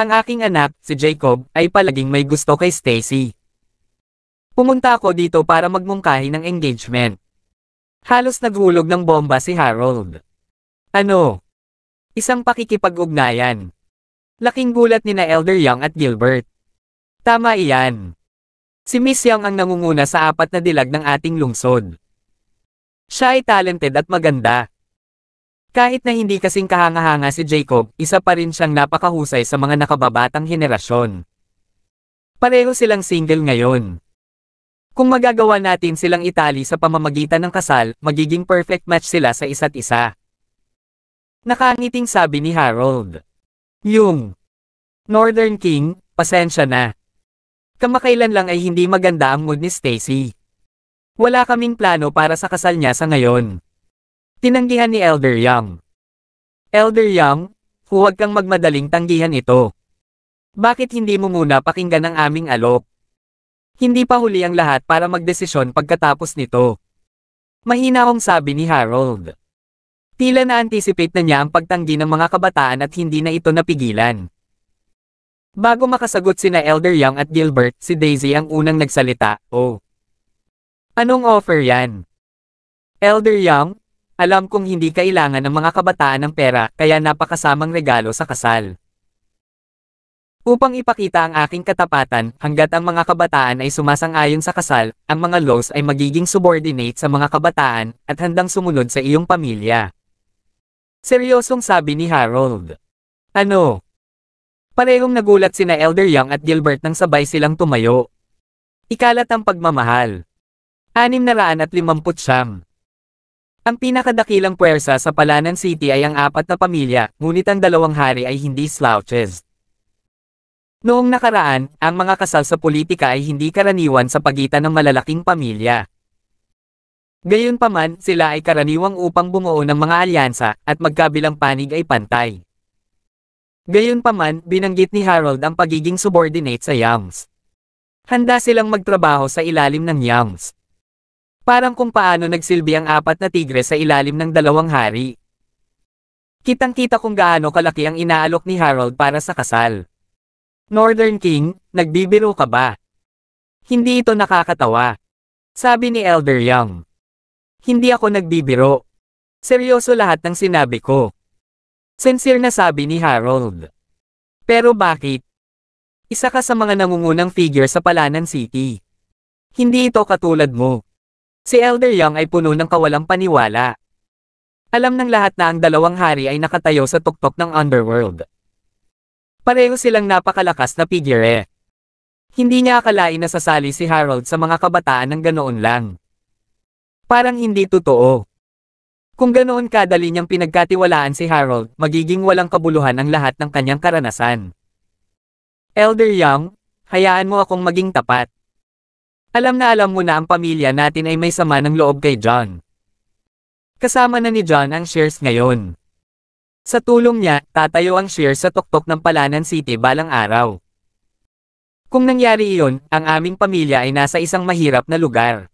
Ang aking anak, si Jacob, ay palaging may gusto kay Stacy. Pumunta ako dito para magmungkahi ng engagement. Halos naghulog ng bomba si Harold. Ano? Isang pakikipag-ugnayan. Laking gulat ni na Elder Young at Gilbert. Tama iyan. Si Miss Young ang nangunguna sa 4 na dilag ng ating lungsod. Siya ay talented at maganda. Kahit na hindi kasing kahanga-hanga si Jacob, isa pa rin siyang napakahusay sa mga nakababatang henerasyon. Pareho silang single ngayon. Kung magagawa natin silang itali sa pamamagitan ng kasal, magiging perfect match sila sa isa't isa. Nakangiting sabi ni Harold. Yung Northern King, pasensya na. Kamakailan lang ay hindi maganda ang mood ni Stacy. Wala kaming plano para sa kasal niya sa ngayon. Tinanggihan ni Elder Young. Elder Young, huwag kang magmadaling tanggihan ito. Bakit hindi mo muna pakinggan ang aming alok? Hindi pa huli ang lahat para magdesisyon pagkatapos nito. Mahinahong sabi ni Harold. Tila na-anticipate na niya ang pagtanggi ng mga kabataan at hindi na ito napigilan. Bago makasagot sina Elder Young at Gilbert, si Daisy ang unang nagsalita, "Oh. Anong offer yan?" Elder Young, alam kong hindi kailangan ng mga kabataan ng pera, kaya napakasamang regalo sa kasal. Upang ipakita ang aking katapatan, hanggat ang mga kabataan ay sumasang-ayon sa kasal, ang mga laws ay magiging subordinate sa mga kabataan, at handang sumunod sa iyong pamilya. Seryosong sabi ni Harold. Ano? Parehong nagulat sina Elder Young at Gilbert nang sabay silang tumayo. Ikalat ang pagmamahal. 659. Ang pinakadakilang puwersa sa Palanan City ay ang 4 na pamilya, ngunit ang 2 hari ay hindi slouches. Noong nakaraan, ang mga kasal sa politika ay hindi karaniwan sa pagitan ng malalaking pamilya. Gayunpaman, sila ay karaniwang upang bumuo ng mga alyansa, at magkabilang panig ay pantay. Gayunpaman, binanggit ni Harold ang pagiging subordinate sa Youngs. Handa silang magtrabaho sa ilalim ng Youngs. Parang kung paano nagsilbi ang 4 na tigre sa ilalim ng 2 hari. Kitang-kita kung gaano kalaki ang inaalok ni Harold para sa kasal. Northern King, nagbibiro ka ba? Hindi ito nakakatawa. Sabi ni Elder Young. Hindi ako nagbibiro. Seryoso lahat ng sinabi ko. Sincere na sabi ni Harold. Pero bakit? Isa ka sa mga nangungunang figure sa Palanan City. Hindi ito katulad mo. Si Elder Young ay puno ng kawalang paniwala. Alam ng lahat na ang 2 hari ay nakatayo sa tuktok ng underworld. Pareho silang napakalakas na figure. Hindi niya akalain na sasali si Harold sa mga kabataan ng ganoon lang. Parang hindi totoo. Kung ganoon kadali niyang pinagkatiwalaan si Harold, magiging walang kabuluhan ang lahat ng kanyang karanasan. Elder Young, hayaan mo akong maging tapat. Alam mo na ang pamilya natin ay may sama ng loob kay John. Kasama na ni John ang shares ngayon. Sa tulong niya, tatayo ang shares sa tuktok ng Palanan City balang araw. Kung nangyari iyon, ang aming pamilya ay nasa isang mahirap na lugar.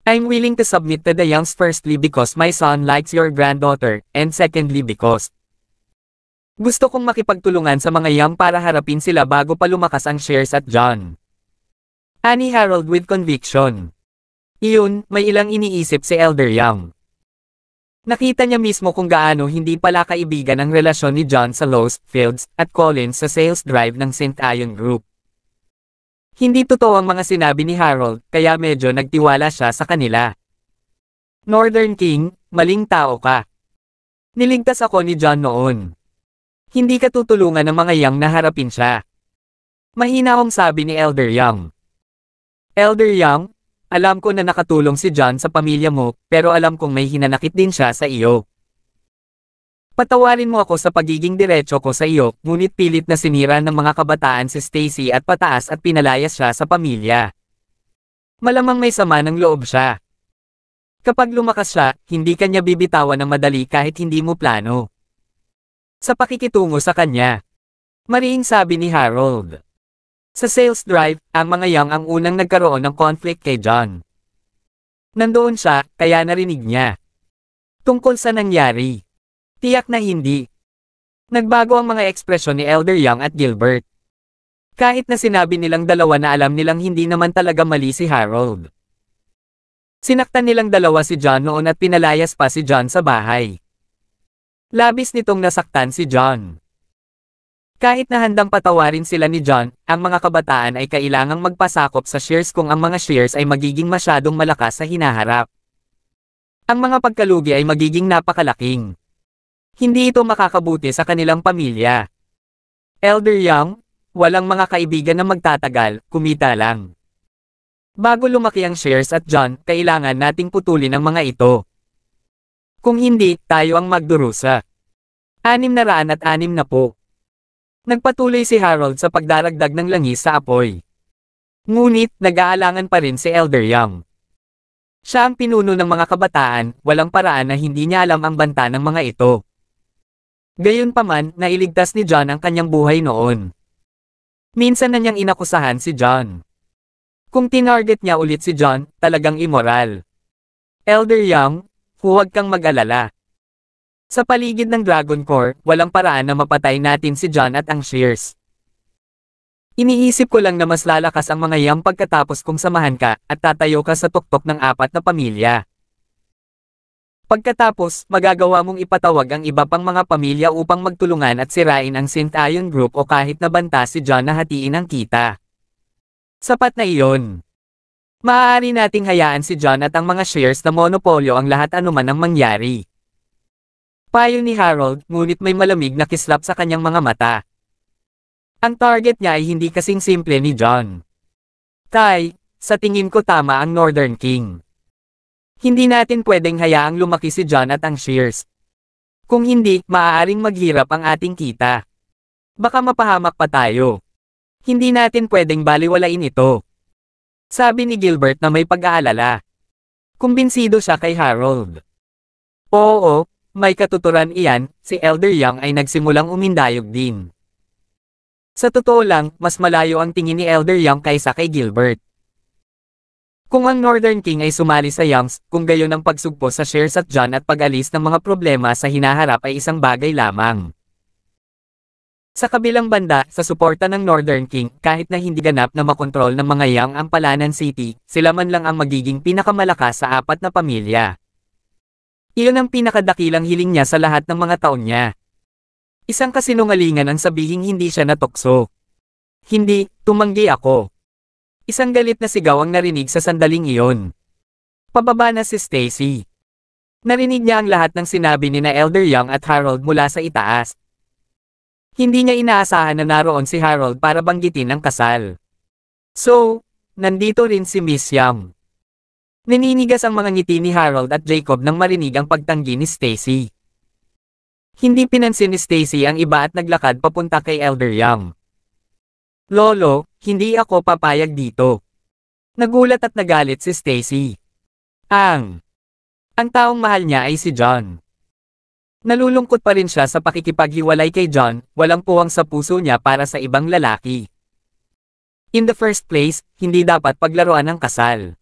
I'm willing to submit to the Youngs firstly because my son likes your granddaughter, and secondly because gusto kong makipagtulungan sa mga Young para harapin sila bago pa lumakas ang shares at John. Ani Harold with conviction. Iyon, may ilang iniisip si Elder Young. Nakita niya mismo kung gaano hindi pala kaibigan ang relasyon ni John sa Lowe's, Fields, at Collins sa sales drive ng St. Ion Group. Hindi totoo ang mga sinabi ni Harold, kaya medyo nagtiwala siya sa kanila. Northern King, maling tao ka. Niligtas ako ni John noon. Hindi ka tutulungan ng mga Young na harapin siya. Mahinahong sabi ni Elder Young. Elder Young, alam ko na nakatulong si John sa pamilya mo, pero alam kong may hinanakit din siya sa iyo. Patawarin mo ako sa pagiging diretso ko sa iyo, ngunit pilit na sinira ng mga kabataan si Stacy at pataas at pinalayas siya sa pamilya. Malamang may sama ng loob siya. Kapag lumakas siya, hindi kanya bibitawan ng madali kahit hindi mo plano. Sa pakikitungo sa kanya. Mariing sabi ni Harold. Sa sales drive, ang mga Young ang unang nagkaroon ng conflict kay John. Nandoon siya, kaya narinig niya. Tungkol sa nangyari. Tiyak na hindi. Nagbago ang mga ekspresyon ni Elder Young at Gilbert. Kahit na sinabi nilang dalawa na alam nilang hindi naman talaga mali si Harold. Sinaktan nilang dalawa si John noon at pinalayas pa si John sa bahay. Labis nitong nasaktan si John. Kahit na handang patawarin sila ni John, ang mga kabataan ay kailangang magpasakop sa shears kung ang mga shears ay magiging masyadong malakas sa hinaharap. Ang mga pagkalugi ay magiging napakalaking. Hindi ito makakabuti sa kanilang pamilya. Elder Young, walang mga kaibigan na magtatagal, kumita lang. Bago lumaki ang shares at John, kailangan nating putulin ang mga ito. Kung hindi, tayo ang magdurusa. 606 na po. Nagpatuloy si Harold sa pagdaragdag ng langis sa apoy. Ngunit, nag-aalangan pa rin si Elder Young. Siya ang pinuno ng mga kabataan, walang paraan na hindi niya alam ang banta ng mga ito. Gayunpaman, nailigtas ni John ang kanyang buhay noon. Minsan na niyang inakusahan si John. Kung tinarget niya ulit si John, talagang immoral. Elder Young, huwag kang mag-alala. Sa paligid ng Dragon Core, walang paraan na mapatay natin si John at ang shears. Iniisip ko lang na mas lalakas ang mga Young pagkatapos kung samahan ka at tatayo ka sa tuktok ng 4 na pamilya. Pagkatapos, magagawa mong ipatawag ang iba pang mga pamilya upang magtulungan at sirain ang Synth Ion Group o kahit na banta si John na hatiin ang kita. Sapat na iyon. Maaari nating hayaan si John at ang mga shares na monopolyo ang lahat anuman ang mangyari. Payo ni Harold, ngunit may malamig na kislap sa kanyang mga mata. Ang target niya ay hindi kasing simple ni John. Tay, sa tingin ko tama ang Northern King. Hindi natin pwedeng hayaang lumaki si John at ang shares. Kung hindi, maaaring maghirap ang ating kita. Baka mapahamak pa tayo. Hindi natin pwedeng baliwalain ito. Sabi ni Gilbert na may pag-aalala. Kumbinsido siya kay Harold. Oo, may katuturan iyan, si Elder Young ay nagsimulang umindayog din. Sa totoo lang, mas malayo ang tingin ni Elder Young kaysa kay Gilbert. Kung ang Northern King ay sumali sa Youngs, kung gayon ang pagsugpo sa shares at John at pag-alis ng mga problema sa hinaharap ay isang bagay lamang. Sa kabilang banda, sa suporta ng Northern King, kahit na hindi ganap na makontrol ng mga Young ang Palanan City, sila man lang ang magiging pinakamalakas sa 4 na pamilya. Iyon ang pinakadakilang hiling niya sa lahat ng mga taon niya. Isang kasinungalingan ang sabihing hindi siya natukso. Hindi, tumanggi ako. Isang galit na sigaw ang narinig sa sandaling iyon. Pababa na si Stacy. Narinig niya ang lahat ng sinabi ni na Elder Young at Harold mula sa itaas. Hindi niya inaasahan na naroon si Harold para banggitin ang kasal. So, nandito rin si Miss Young. Naninigas ang mga ngiti ni Harold at Jacob nang marinig ang pagtanggi ni Stacy. Hindi pinansin ni Stacy ang iba at naglakad papunta kay Elder Young. Lolo, hindi ako papayag dito. Nagulat at nagalit si Stacy. Ang taong mahal niya ay si John. Nalulungkot pa rin siya sa pakikipaghiwalay kay John, walang puwang sa puso niya para sa ibang lalaki. In the first place, hindi dapat paglaruan ang kasal.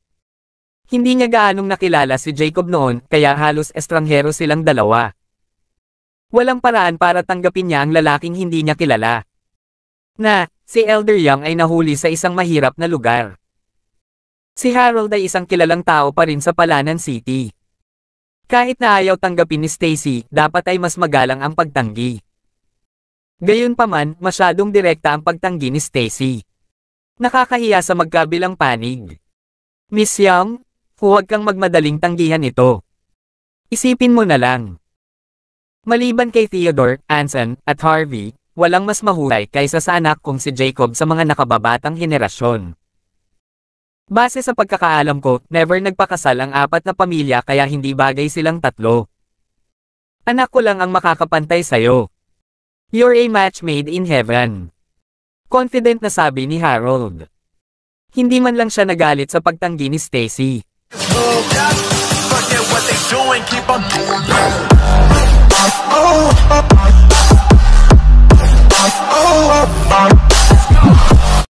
Hindi niya gaanong nakilala si Jacob noon, kaya halos estranghero silang dalawa. Walang paraan para tanggapin niya ang lalaking hindi niya kilala. Si Elder Young ay nahuli sa isang mahirap na lugar. Si Harold ay isang kilalang tao pa rin sa Palanan City. Kahit na ayaw tanggapin ni Stacy, dapat ay mas magalang ang pagtanggi. Gayunpaman, masyadong direkta ang pagtanggi ni Stacy. Nakakahiya sa magkabilang panig. Miss Young, huwag kang magmadaling tanggihan ito. Isipin mo na lang. Maliban kay Theodore, Anson, at Harvey, walang mas mahusay kaysa sa anak kong si Jacob sa mga nakababatang henerasyon. Base sa pagkakaalam ko, never nagpakasal ang 4 na pamilya kaya hindi bagay silang 3. Anak ko lang ang makakapantay sayo. You're a match made in heaven. Confident na sabi ni Harold. Hindi man lang siya nagalit sa pagtanggi ni Stacy. Oh,